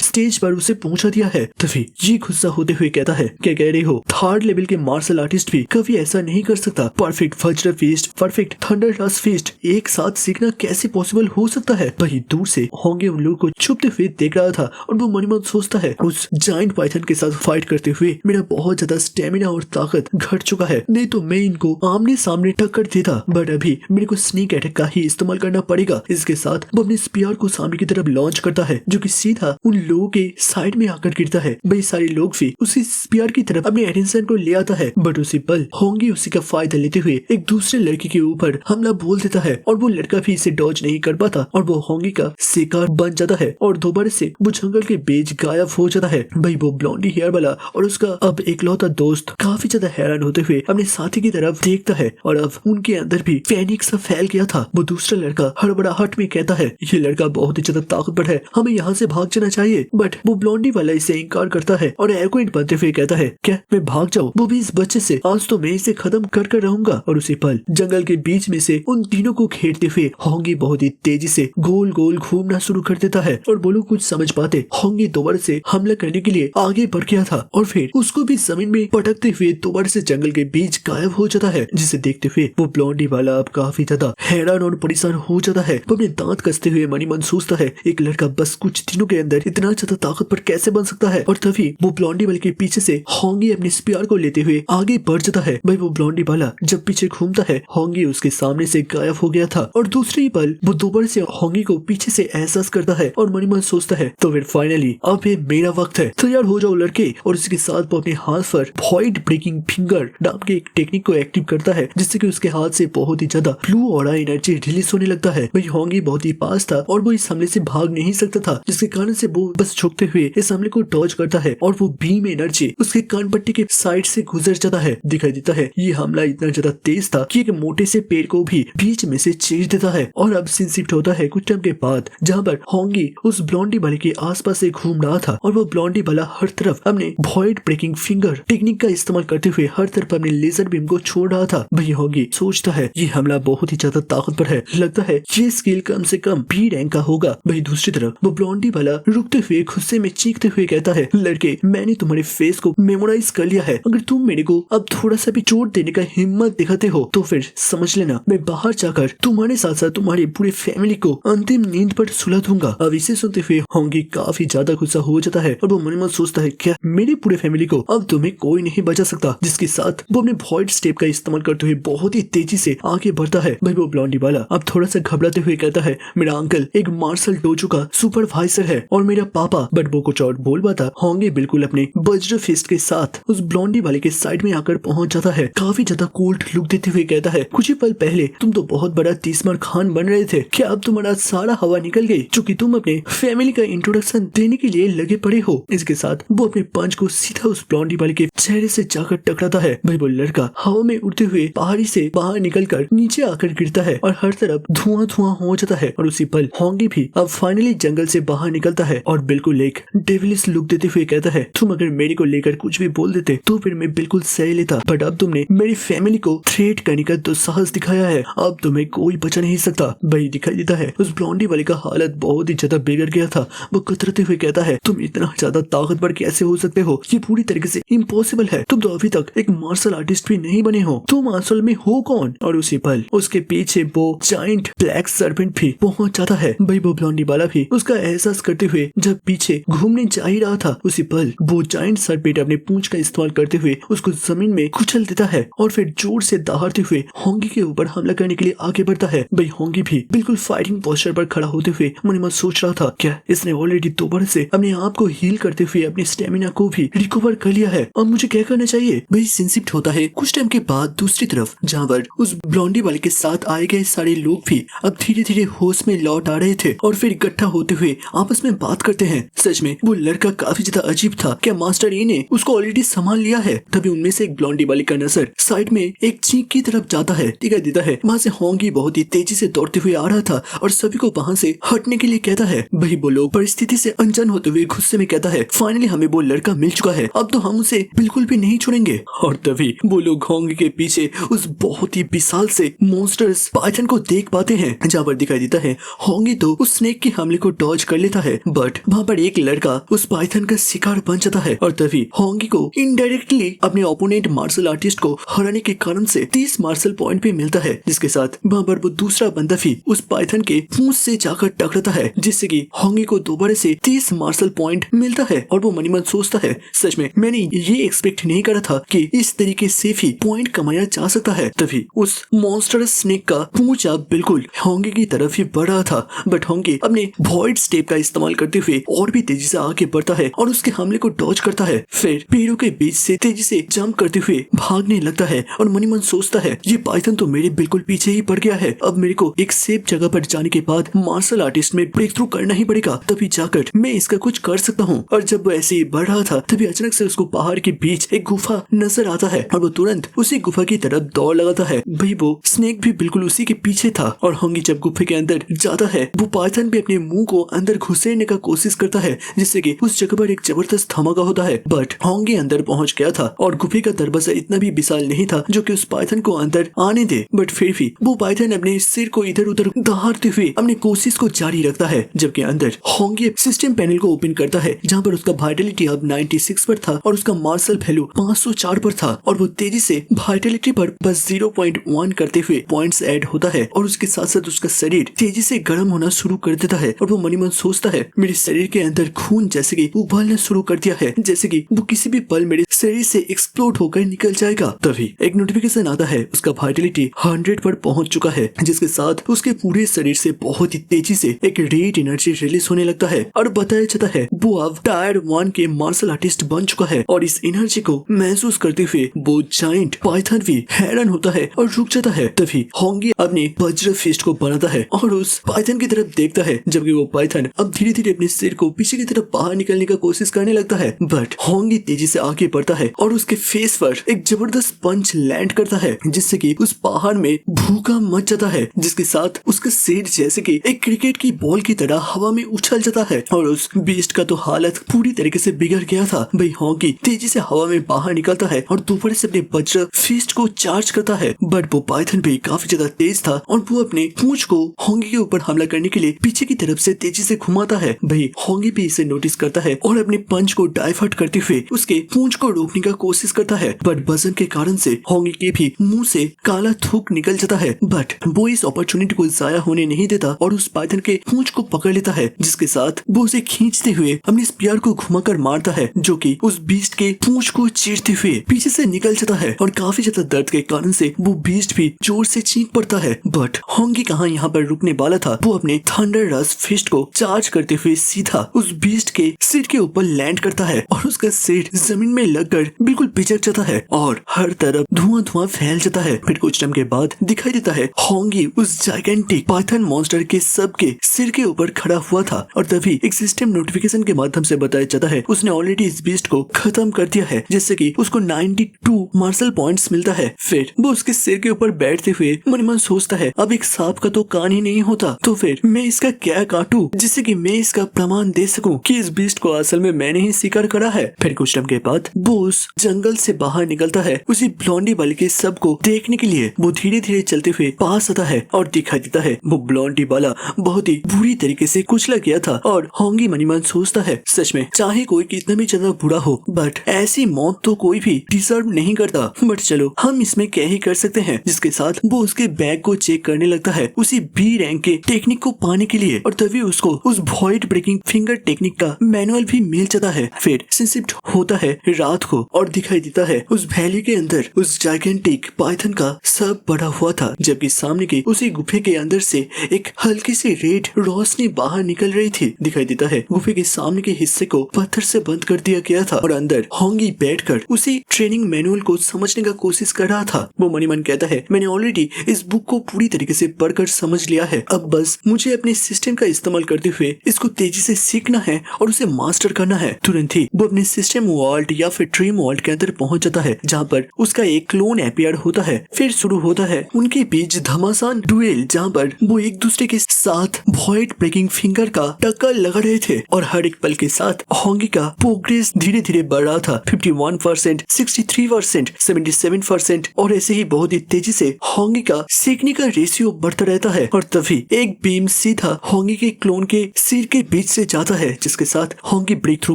स्टेज पर उसे पहुंचा दिया है। तभी ये गुस्सा होते हुए कहता है, क्या कह रहे हो, 3rd लेवल के मार्शल आर्टिस्ट भी कभी ऐसा नहीं कर सकता। परफेक्ट वज्र fist, perfect thunder dust fist एक साथ सीखना कैसे पॉसिबल हो सकता है। वही दूर से होंगे उन लोगों को छुपते हुए देख रहा था और वो मन ही मन सोचता है, उस जायंट पाइथन के साथ फाइट करते हुए मेरा बहुत ज्यादा स्टेमिना और ताकत घट चुका है, नहीं तो मैं इनको आमने सामने टक्कर देता, बट अभी मेरे को स्नीक अटैक का ही इस्तेमाल करना पड़ेगा। इसके साथ वो अपने स्पीयर को सामने की तरफ लॉन्च करता है जो कि सीधा उन लोगों के साइड में आकर गिरता है। भाई सारे लोग भी उसी स्पीयर की तरफ अपने अटेंशन को ले आता है, बट उसी पल होंगी उसी का फायदा लेते हुए एक दूसरे लड़के के ऊपर हमला बोल देता है और वो लड़का भी इसे डॉज नहीं कर पाता और वो होंगी का शिकार बन जाता है और दोबारा से वो जंगल के बीच गायब हो जाता है। भाई वो ब्लॉन्डी हेयर वाला और उसका अब इकलौता दोस्त काफी ज्यादा हैरान होते हुए अपने साथी की तरफ देखता है और अब उनके अंदर भी पैनिक सा फैल गया था। वो दूसरा लड़का हड़बड़ाहट में कहता है, ये लड़का बहुत ही ज्यादा ताकतवर है, हमें यहाँ से भाग जाना चाहिए, बट वो ब्लॉन्डी वाला इसे इनकार करता है और एरोगेंट बनते हुए कहता है, क्या मैं भाग जाऊँ, वो भी इस बच्चे से, आज तो मैं इसे खत्म कर रहूंगा। और उसी पल जंगल के बीच में से उन तीनों को घेरते हुए होंगी बहुत ही तेजी से गोल गोल घूमना शुरू कर देता है और वो लोग कुछ समझ पाते होंगी दोबारा से हमला करने के लिए आगे बढ़ गया था और फिर उसको भी जमीन में पटकते हुए दोबारा से जंगल के बीच गायब हो जाता है, जिसे देखते हुए वो ब्लॉन्डी वाला अब काफी ज्यादा हैरान और परेशान हो जाता है। वो अपने दांत कसते हुए मनी मन सोचता है, एक लड़का बस कुछ दिनों के अंदर इतना ज्यादा ताकतवर कैसे बन सकता है। और तभी वो ब्लॉन्डी वाले के पीछे से होंगी अपने स्पीयर को लेते हुए आगे बढ़ जाता है। भाई वो ब्लॉन्डी वाला जब पीछे घूमता है होंगी उसके सामने से गायब हो गया था और दूसरी पल वो दोबारा से होंगी को पीछे से एहसास करता है और मनी मन सोचता है, तो फिर फाइनली अब ये मेरा वक्त है, तैयार हो जाओ लड़के। और इसके साथ वो अपने हाथ पर वॉइड ब्रेकिंग फिंगर नाम के एक टेक्निक को एक्टिव करता है जिससे कि उसके हाथ से बहुत ही ज्यादा ब्लू ऑरा एनर्जी रिलीज होने लगता है। भाई होंगी बहुत ही पास था और वो इस हमले से भाग नहीं सकता था, जिसके कारण से वो बस झुकते हुए इस हमले को डॉज करता है और वो बीम एनर्जी उसके कान पट्टी के साइड से गुजर जाता है। दिखाई देता है ये हमला इतना ज्यादा तेज था कि एक मोटे से पेड़ को भी बीच में से चीर देता है। और अब सीन शिफ्ट होता है कुछ टाइम के बाद, जहाँ पर होंगी उस ब्लॉन्डी वाले के आसपास से घूम रहा था और वो ब्लॉन्डी वाला हर तरफ अपने वॉइड ब्रेकिंग फिंगर टेक्निक का इस्तेमाल करते हुए हर तरफ अपने लेजर बीम को छोड़ रहा था। वही होंगी सोचता है ये हमला बहुत ही ज्यादा ताकतवर है, लगता है ये स्किल कम से कम बी रैंक का होगा। वही दूसरी तरफ वो ब्लॉन्डी वाला रुकते हुए गुस्से में चीखते हुए कहता है, लड़के मैंने तुम्हारे फेस को मेमोराइज कर लिया है, अगर तुम मेरे को अब थोड़ा सा भी चोट देने का हिम्मत दिखाते हो तो फिर समझ लेना मैं बाहर जाकर तुम्हारे साथ साथ तुम्हारी पूरी फैमिली को अंतिम नींद पर सुला दूंगा। अब इसे सुनते हुए होंगी काफी ज्यादा गुस्सा हो जाता है और वो मन में सोचता है, क्या मेरी पूरे फैमिली को अब तुम्हें कोई नहीं बचा सकता। जिसके साथ वो अपने वॉइड स्टेप का इस्तेमाल करते हुए बहुत ही तेजी से आगे बढ़ता है। भाई वो ब्लॉन्डी वाला अब थोड़ा सा घबराते हुए कहता है, मेरा अंकल एक मार्शल डोजो का सुपरवाइजर है और मेरा पापा, बट वो कुछ और बोल पाता होंगे बिल्कुल अपने वज्र फिस्ट के साथ उस ब्लॉन्डी वाले के साइड में आकर पहुंच जाता है। काफी ज्यादा कोल्ड लुक देते हुए कहता है, कुछ ही पल पहले तुम तो बहुत बड़ा तीसमार खान बन रहे थे, क्या अब तुम्हारा सारा हवा निकल गई चूंकि तुम अपने फैमिली का इंट्रोडक्शन देने के लिए लगे पड़े हो। इसके साथ वो अपने पंच को सीधा उस ब्लॉन्डी वाले के चेहरे से जाकर टकराता है। भाई वो लड़का हवा में उड़ते हुए पहाड़ी से बाहर निकलकर नीचे आकर गिरता है और हर तरफ धुआं धुआं हो जाता है। और उसी पल होंगी भी अब फाइनली जंगल से बाहर निकलता है और बिल्कुल एक डेविलिश लुक देते हुए कहता है, तुम अगर मेरे को लेकर कुछ भी बोल देते तो फिर मैं बिल्कुल सही लेता, बट अब तुमने मेरी फैमिली को थ्रेट करने का दुस्साहस दिखाया है, अब तुम्हें कोई बचा नहीं सकता। भाई दिखाई देता है उस ब्लॉन्डी वाले का हालत बहुत ही ज्यादा बिगड़ गया था। वो कतरते हुए कहता है, तुम इतना ज्यादा ताकतवर कैसे हो सकते हो, ये पूरी तरीके से इम्पॉसिबल है, तुम तो अभी तक एक मार्शल आर्टिस्ट भी नहीं बने हो, तुम असल में हो कौन। और उसी पल उसके पीछे वो जायंट ब्लैक सर्पेंट भी पहुंच जाता है। भाई वो ब्लॉन्डी वाला भी उसका एहसास करते हुए जब पीछे घूमने जा ही रहा था, उसी पल वो जायंट सर्पेंट अपने पूंछ का इस्तेमाल करते हुए उसको जमीन में कुचल देता है और फिर जोर से दहाड़ते हुए होंगी के ऊपर हमला करने के लिए आगे बढ़ता है। भाई होंगी भी बिल्कुल फाइटिंग पोस्चर पर खड़ा होते हुए मन ही मन सोच रहा था, क्या इसने ऑलरेडी दोबारा से अपने आप को हील करते हुए अपनी स्टेमिना को भी रिकवर कर लिया है, अब मुझे क्या करना चाहिए। भाई सीन शिफ्ट होता है कुछ टाइम के बाद दूसरी तरफ, जहाँ पर उस ब्लॉन्डी वाले के साथ आए गए सारे लोग लोग भी अब धीरे धीरे होश में लौट आ रहे थे और फिर इकट्ठा होते हुए आपस में बात करते हैं। सच में वो लड़का काफी ज्यादा अजीब था। क्या मास्टर ई ने उसको ऑलरेडी संभाल लिया है? तभी उनमें से एक ब्लॉन्डी वाली का नजर साइड में एक चीख की तरफ जाता है, दिखाई देता है वहाँ से होंगी बहुत ही तेजी से दौड़ते हुए आ रहा था और सभी को वहाँ से हटने के लिए कहता है। वही वो लोग परिस्थिति से अनजान होते हुए गुस्से में कहता है, फाइनली हमें वो लड़का मिल चुका है, अब तो हम उसे बिल्कुल भी नहीं छोड़ेंगे। और तभी वो लोग होंगी के पीछे उस बहुत ही विशाल से मॉन्स्टर्स पाइथन को देख पाते हैं, जहाँ पर दिखाई देता है होंगी तो उस स्नेक के हमले को डॉज कर लेता है, बट वहाँ पर एक लड़का उस पाइथन का शिकार बन जाता है और तभी होंगी को इनडायरेक्टली अपने ओपोनेंट मार्शल आर्टिस्ट को हराने के कारण से 30 मार्शल पॉइंट भी मिलता है, जिसके साथ वहाँ पर वो दूसरा बंदा भी उस पाइथन के पूंछ से जाकर टकराता है, जिससे कि होंगी को दोबारा से 30 मार्शल पॉइंट मिलता है। और वो मनी मन सोचता है, सच में मैंने ये एक्सपेक्ट नहीं करा था कि इस तरीके से भी पॉइंट कमाया जा सकता है। तभी उस मॉन्स्टर स्नेक का पूंछ अब बिल्कुल होंगी की तरफ ही बढ़ रहा था, बट होंगी अपने वॉइड स्टेप का इस्तेमाल करते हुए और भी तेजी से आगे बढ़ता है और उसके हमले को डॉज करता है। फिर पेड़ों के बीच से तेजी से जंप करते हुए भागने लगता है और मनी मन सोचता है, ये पाइथन तो मेरे बिल्कुल पीछे ही पड़ गया है, अब मेरे को एक सेफ जगह पर जाने के बाद मार्शल आर्टिस्ट में ब्रेक थ्रू करना ही पड़ेगा, तभी जाकर मैं इसका कुछ कर सकता हूँ। और जब वो ऐसे ही बढ़ रहा था तभी अचानक से उसको पहाड़ के बीच एक गुफा नजर आता है और वो तुरंत उसी गुफा की तरफ दौड़ लगाता है। भाई वो स्नेक भी बिल्कुल उसी के पीछे था और होंगी जब गुफे के अंदर जाता है वो पाइथन भी अपने मुंह को अंदर घुसेड़ने का कोशिश करता है, जिससे कि उस जगह पर एक जबरदस्त धमाका होता है, बट होंगी अंदर पहुंच गया था और गुफे का दरवाजा इतना भी विशाल नहीं था जो कि उस पाइथन को अंदर आने दे। बट फिर भी वो पाइथन अपने सिर को इधर उधर दहाड़ते हुए अपनी कोशिश को जारी रखता है, जबकि अंदर होंगी सिस्टम पैनल को ओपन करता है जहाँ पर उसका वाइटलिटी अब 96 पर था और उसका मार्शल वैल्यू 504 पर था और वो तेजी से वाइटलिटी पर बस 0.1 करते हुए पॉइंट्स ऐड होता है और उसके साथ साथ उसका शरीर तेजी से गर्म होना शुरू कर देता है और वो मनी मन सोचता है, मेरे शरीर के अंदर खून जैसे कि उबलना शुरू कर दिया है, जैसे कि वो किसी भी पल मेरे शरीर से एक्सप्लोड होकर निकल जाएगा। तभी एक नोटिफिकेशन आता है, उसका वाइटलिटी 100 पर पहुंच चुका है, जिसके साथ उसके पूरे शरीर से बहुत ही तेजी से एक रेड एनर्जी रिलीज होने लगता है और बताया जाता है वो अब टायर 1 के मार्शल आर्टिस्ट बन चुका है। और इस एनर्जी को महसूस करते हुए वो जाइंट पाइथन भी हैरान होता है और रुक जाता है। तभी होंगी अपने वज्र फिस्ट को बनाता है और उस पाइथन की तरफ देखता है, जबकि वो पाइथन अब धीरे धीरे अपने सिर को पीछे की तरफ बाहर निकलने का कोशिश करने लगता है, बट होंगी तेजी से आगे बढ़ता है और उसके फेस पर एक जबरदस्त पंच लैंड करता है, जिससे कि उस पहाड़ में भूकंप मच जाता है, जिसके साथ उसका सिर जैसे कि एक क्रिकेट की बॉल की तरह हवा में उछल जाता है और उस बीस्ट का तो हालत पूरी तरीके से बिगड़ गया था। भाई होंगी तेजी से हवा में बाहर निकलता है और दोबारा से अपने वज्र फिस्ट को चार्ज करता है, बट वो पाइथन भी काफी ज्यादा तेज था और वो अपने पूंछ को होंगी के ऊपर हमला करने के लिए पीछे की तरफ से तेजी से घुमाता है। भाई होंगी भी इसे नोटिस करता है और अपने पंच को डाइवर्ट करते हुए उसके पूंछ को रोकने का कोशिश करता है, बट वजन के कारण से होंगी के भी मुंह से काला थूक निकल जाता है, बट वो इस अपॉर्चुनिटी को जाया होने नहीं देता और उस पाइथन के पूंछ को पकड़ लेता है, जिसके साथ वो उसे खींचते हुए अपने स्पीयर को घुमाकर मारता है, जो कि उस बीस्ट के पूंछ को चीरते हुए पीछे से निकल जाता है और काफी ज्यादा दर्द के कारण से वो बीस्ट भी जोर से चीख पड़ता है। बट होंगी कहाँ यहाँ पर रुकने वाला था, वो अपने थंडर रस फिस्ट को चार्ज करते हुए सीधा उस बीस्ट के सिर के ऊपर लैंड करता है और उसका सिर जमीन में लगकर बिल्कुल पिचक जाता है और हर तरफ धुआं धुआं फैल जाता है। फिर कुछ टाइम के बाद दिखाई देता है होंगी उस जाइगेंटिक पाइथन मॉन्स्टर के सबके सिर के ऊपर खड़ा हुआ था और तभी एक सिस्टम नोटिफिकेशन के माध्यम से बताया जाता है उसने ऑलरेडी इस बीस्ट को खत्म कर दिया है, जिससे कि उसको 92 मार्शल पॉइंट्स मिलता है। फिर वो उसके सिर के ऊपर बैठते हुए मन मन सोचता है, अब एक सांप का तो कान ही नहीं होता, तो फिर मैं इसका क्या काटूं जिससे कि मैं इसका प्रमाण दे सकूं कि इस बीस्ट को असल में मैंने ही शिकार करा है। फिर कुछ टाइम के बाद वो उस जंगल से बाहर निकलता है उसी ब्लॉन्डी वाले के सब को देखने के लिए। वो धीरे धीरे चलते हुए पास आता है और दिखाई देता है वो ब्लॉन्डी वाला बहुत ही बुरी तरीके से कुचला गया था और होंगी मनी मन सोचता है, सच में चाहे कोई कितना भी ज्यादा बुरा हो बट ऐसी मौत तो कोई भी डिजर्व नहीं करता, बट चलो हम इसमें क्या ही कर सकते हैं। जिसके साथ वो उसके बैग को चेक करने लगता है उसी बी रैंक के टेक्निक को पाने के लिए और तभी उसको उस वॉइड ब्रेकिंग फिंगर टेक्निक का मैनुअल भी मिल जाता है। फिर शिफ्ट होता है रात को और दिखाई देता है उस वैली के अंदर उस जाइगेंटिक पाइथन का सब बड़ा हुआ था, जबकि सामने के उसी गुफे के अंदर से एक हल्की सी रेड रोशनी बाहर निकल रही थी। दिखाई देता है गुफे के सामने के हिस्से को पत्थर से बंद कर दिया गया था और अंदर होंगी बैठकर उसी ट्रेनिंग मैनुअल को समझने का कोशिश कर रहा था। वो मनी मन कहता है, मैंने ऑलरेडी इस बुक को पूरी तरीके तरीके से पढ़कर समझ लिया है। अब बस मुझे अपने सिस्टम का इस्तेमाल करते हुए इसको तेजी से सीखना है और उसे मास्टर करना है। तुरंत ही वो अपने सिस्टम वर्ल्ड या फिर ड्रीम वर्ल्ड के अंदर पहुंच जाता है, जहाँ पर उसका एक क्लोन अपीयर होता है। फिर शुरू होता है उनके बीच घमासान डुएल, जहाँ पर वो एक दूसरे के साथ वॉइड ब्रेकिंग फिंगर का टक्कर लगा रहे थे और हर एक पल के साथ होंगी का प्रोग्रेस धीरे धीरे बढ़ रहा था। 51%, 63%, 77% और ऐसे ही बहुत ही तेजी से होंगी का सीखने का रेशियो बढ़ता रहता है। और तभी एक बीम सीधा होंगी के क्लोन के सिर के बीच से जाता है, जिसके साथ होंगी ब्रेक थ्रू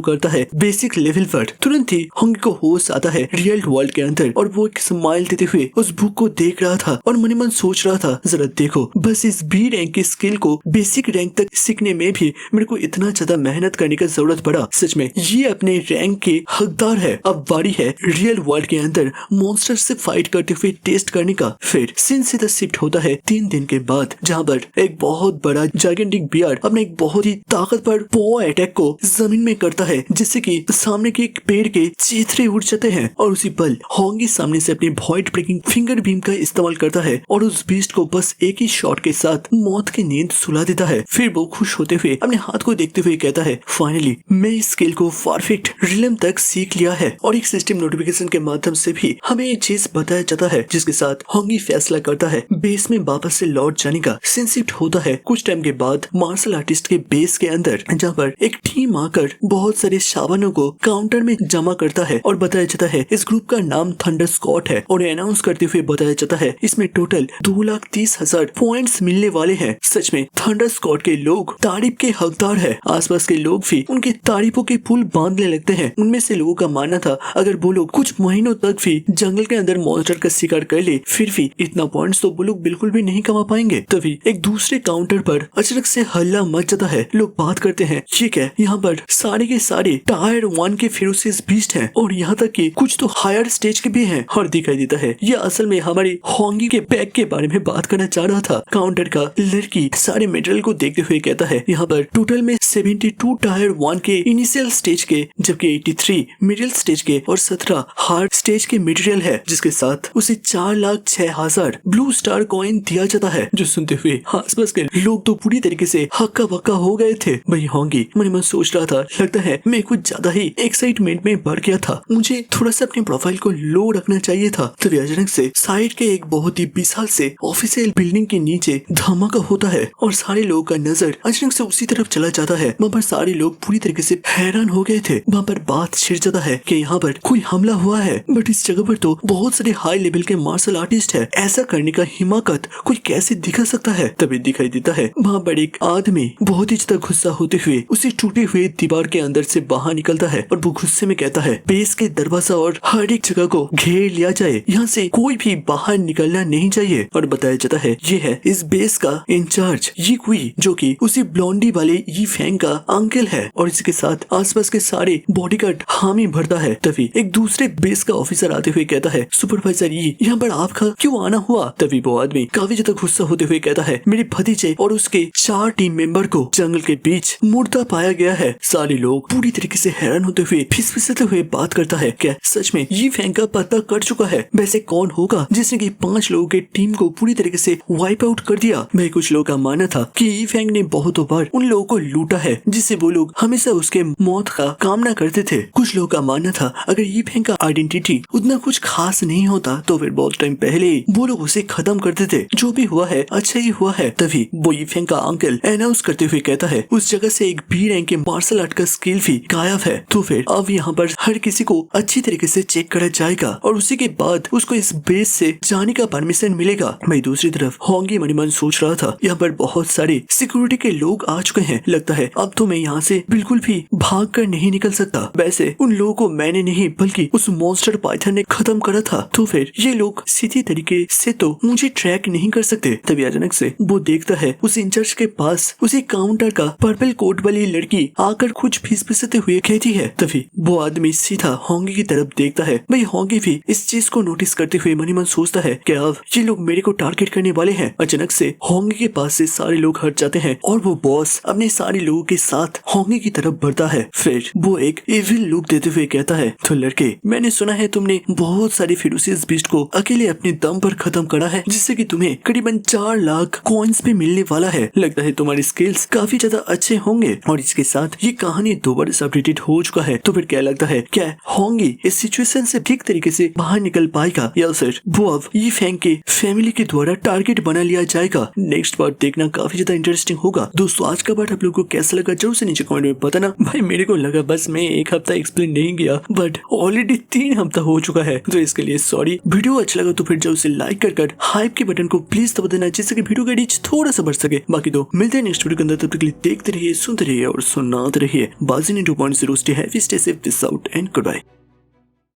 करता है बेसिक लेवल पर। तुरंत ही होंगी को होश आता है रियल वर्ल्ड के अंदर और वो एक स्माइल देते हुए उस बुक को देख रहा था और मन ही मन सोच रहा था, जरा देखो, बस इस बी रैंक की स्किल को बेसिक रैंक तक सीखने में भी मेरे को इतना ज्यादा मेहनत करने का जरूरत पड़ा। सच में ये अपने रैंक के हकदार है। अब बारी है रियल वर्ल्ड के अंदर मॉन्स्टर से फाइट करते हुए टेस्ट करने का। फिर सीन सीधा शिफ्ट होता है 3 दिन के बाद, जहाँ पर एक बहुत बड़ा जायगेंटिक बियर अपने एक बहुत ही ताकतवर पो अटैक को जमीन में करता है, जिससे कि सामने के एक पेड़ के चीथड़े उड़ जाते हैं। और उसी पल होंगी सामने से अपनी वॉइड ब्रेकिंग फिंगर बीम का इस्तेमाल करता है और उस बीस्ट को बस एक ही शॉट के साथ मौत की नींद सुला देता है। फिर वो खुश होते हुए अपने हाथ को देखते हुए कहता है, फाइनली मैं इस स्किल को परफेक्ट रिलम तक सीख लिया है। और एक सिस्टम नोटिफिकेशन के माध्यम से भी हमें ये चीज बताया जाता है, जिसके साथ होंगी फैसला करता है बेस में वापस से लौट जाने का। सीन शिफ्ट होता है कुछ टाइम के बाद मार्शल आर्टिस्ट के बेस के अंदर, जहाँ पर एक टीम आकर बहुत सारे शाबानों को काउंटर में जमा करता है और बताया जाता है इस ग्रुप का नाम थंडर स्कॉट है। और अनाउंस करते हुए बताया जाता है इसमें टोटल 2,30,000 पॉइंट्स मिलने वाले हैं। सच में थंडर स्कॉट के लोग तारीफ के हकदार है। आसपास के लोग भी उनकी तारीफों के पुल बांधने लगते हैं। उनमें से लोगों का मानना था अगर वो लोग कुछ महीनों तक भी जंगल के अंदर मॉन्स्टर का शिकार कर ले, फिर भी इतना पॉइंट्स तो वो लोग बिल्कुल भी नहीं कमा पाएंगे। तभी एक दूसरे काउंटर पर अचानक से हल्ला मच जाता है। लोग बात करते हैं, ठीक है, यहाँ पर सारे के सारे टायर 1 के फेरोसियस बीस्ट हैं और यहाँ तक कि कुछ तो हायर स्टेज के भी हैं। और दिखाई देता है ये असल में हमारी होंगी के पैक के बारे में बात करना चाह रहा था। काउंटर का लड़की सारे मटेरियल को देखते हुए कहता है यहाँ पर टोटल में 72 टायर 1 के इनिशियल स्टेज के, जबकि 83 मिडिल स्टेज के और 17 हार्ड स्टेज के मटेरियल है, जिसके साथ उसे 4,06,000 ब्लू स्टार कॉइन दिया जाता है। जो सुनते हुए आसपास के लोग तो पूरी तरीके से हक्का बक्का हो गए थे। वही होंगी मन में सोच रहा था, लगता है मैं कुछ ज्यादा ही एक्साइटमेंट में बढ़ गया था, मुझे थोड़ा सा अपने प्रोफाइल को लो रखना चाहिए था। तभी अचानक से साइड के एक बहुत ही विशाल से ऑफिशियल बिल्डिंग के नीचे धमाका होता है और सारे लोगों का नजर अचानक से उसी तरफ चला जाता है। वहाँ पर सारे लोग पूरी तरीके से हैरान हो गए थे। वहाँ पर बात छिड़ जाता है कि यहाँ पर कोई हमला हुआ है, बट इस जगह पर तो बहुत सारे हाई लेवल के मार्शल आर्टिस्ट है, ऐसा करने का हिम्मत कोई कैसे दिखा सकता है। तभी दिखाई देता है वहाँ पर एक आदमी बहुत ही ज्यादा गुस्सा होते हुए उसी टूटे हुए दीवार के अंदर से बाहर निकलता है और वो गुस्से में कहता है बेस के दरवाजा और हर एक जगह को घेर लिया जाए, यहाँ से कोई भी बाहर निकलना नहीं चाहिए। और बताया जाता है ये है इस बेस का इंचार्ज ये कुई, जो कि उसी ब्लॉन्डी वाले ये फैंग का अंकल है। और इसके साथ आसपास के सारे बॉडीगार्ड हामी भरता है। तभी एक दूसरे बेस का ऑफिसर आते हुए कहता है सुपरवाइजर ये यहाँ पर आपका क्यों आना हुआ। तभी वो आदमी काफी ज्यादा गुस्सा होते हुए कहता है मेरे भतीजे और उसके 4 टीम मेंबर को जंगल के बीच मुर्दा पाया गया है। सारे लोग पूरी तरीके से हैरान होते हुए फिसफिसाते हुए बात करता है, क्या सच में ये फैंग का पता कर चुका है? वैसे कौन होगा जिसने कि 5 लोगों के टीम को पूरी तरीके से वाइप आउट कर दिया। मैं कुछ लोगों का मानना था कि ये फैंग ने बहुतों बार उन लोगों को लूटा है, जिससे वो लोग हमेशा उसके मौत का कामना करते थे। कुछ लोगों का मानना था अगर ये फैंग का आइडेंटिटी उतना कुछ खास नहीं होता तो फिर बहुत टाइम पहले ही वो लोग उसे खत्म कर देते। जो भी हुआ है अच्छा ही हुआ है। तभी वो ये फैंग का अंकल अनाउंस करते हुए कहता है उस जगह से एक बी रैंक के मार्शल आर्ट का स्किल भी गायब है। तो फिर अब यहाँ पर हर किसी को अच्छी तरीके से चेक करा जाएगा और उसी के बाद उसको इस बेस से जाने का परमिशन मिलेगा। मैं दूसरी तरफ होंगी मणिमन सोच रहा था यहाँ पर बहुत सारे सिक्योरिटी के लोग आ चुके हैं, लगता है अब तो मैं यहाँ से बिल्कुल भी भाग कर नहीं निकल सकता। वैसे उन लोगों को मैंने नहीं बल्कि उस मॉन्स्टर पाइथन ने खत्म करा था, तो फिर ये लोग सीधी तरीके से तो मुझे ट्रैक नहीं कर सकते। तभी अचानक से वो देखता है उस इंचार्ज के पास उसी काउंटर का पर्पल कोट वाली लड़की आकर कुछ फिसफिसाते हुए कहती है। तभी वो आदमी सीधा होंगी की तरफ देखता है। भाई होंगी भी इस चीज को नोटिस करते हुए मन ही मन सोचता है कि अब ये लोग मेरे को टारगेट करने वाले हैं। अचानक से होंगी के पास से सारे लोग हट जाते हैं और वो बॉस अपने सारे लोगों के साथ होंगी की तरफ बढ़ता है। फिर वो एक इविल लुक देते हुए कहता है तो लड़के मैंने सुना है तुमने बहुत सारे फेरोसियस बीस्ट को अकेले अपने दम पर खत्म करा है, जिससे कि तुम्हें करीबन 4 लाख कॉइन्स भी मिलने वाला है। लगता है तुम्हारे स्किल्स काफी ज्यादा अच्छे होंगे और इसके साथ ये कहानी दोबारा से अपडेटेड हो चुका है। तो फिर क्या लगता है, क्या होंगी इस सिचुएशन से ठीक तरीके से बाहर निकल पाएगा या फिर वो अब ये फैंग के फैमिली के द्वारा टारगेट बना लिया जाएगा? नेक्स्ट पार्ट देखना काफी ज्यादा इंटरेस्टिंग होगा। दोस्तों आज का पार्ट आप लोगों को कैसा लगा जरूर से नीचे कमेंट में बताना। भाई मेरे को लगा बस मैं एक हफ्ता एक्सप्लेन नहीं किया, बट ऑलरेडी 3 हफ्ता हो चुका है, तो इसके लिए सॉरी। वीडियो अच्छा लगा तो फिर जरूर से लाइक कर हाइप के बटन को प्लीज दबा देना, जिससे कि वीडियो का रीच थोड़ा सा बढ़ सके। बाकी तो मिलते हैं नेक्स्ट वीडियो के अंदर, तब तक के लिए देखते रहिए, सुनते रहिए और सुनाते रहिए। बाजी ने 2.0 stay happy, stay safe, this out and good bye.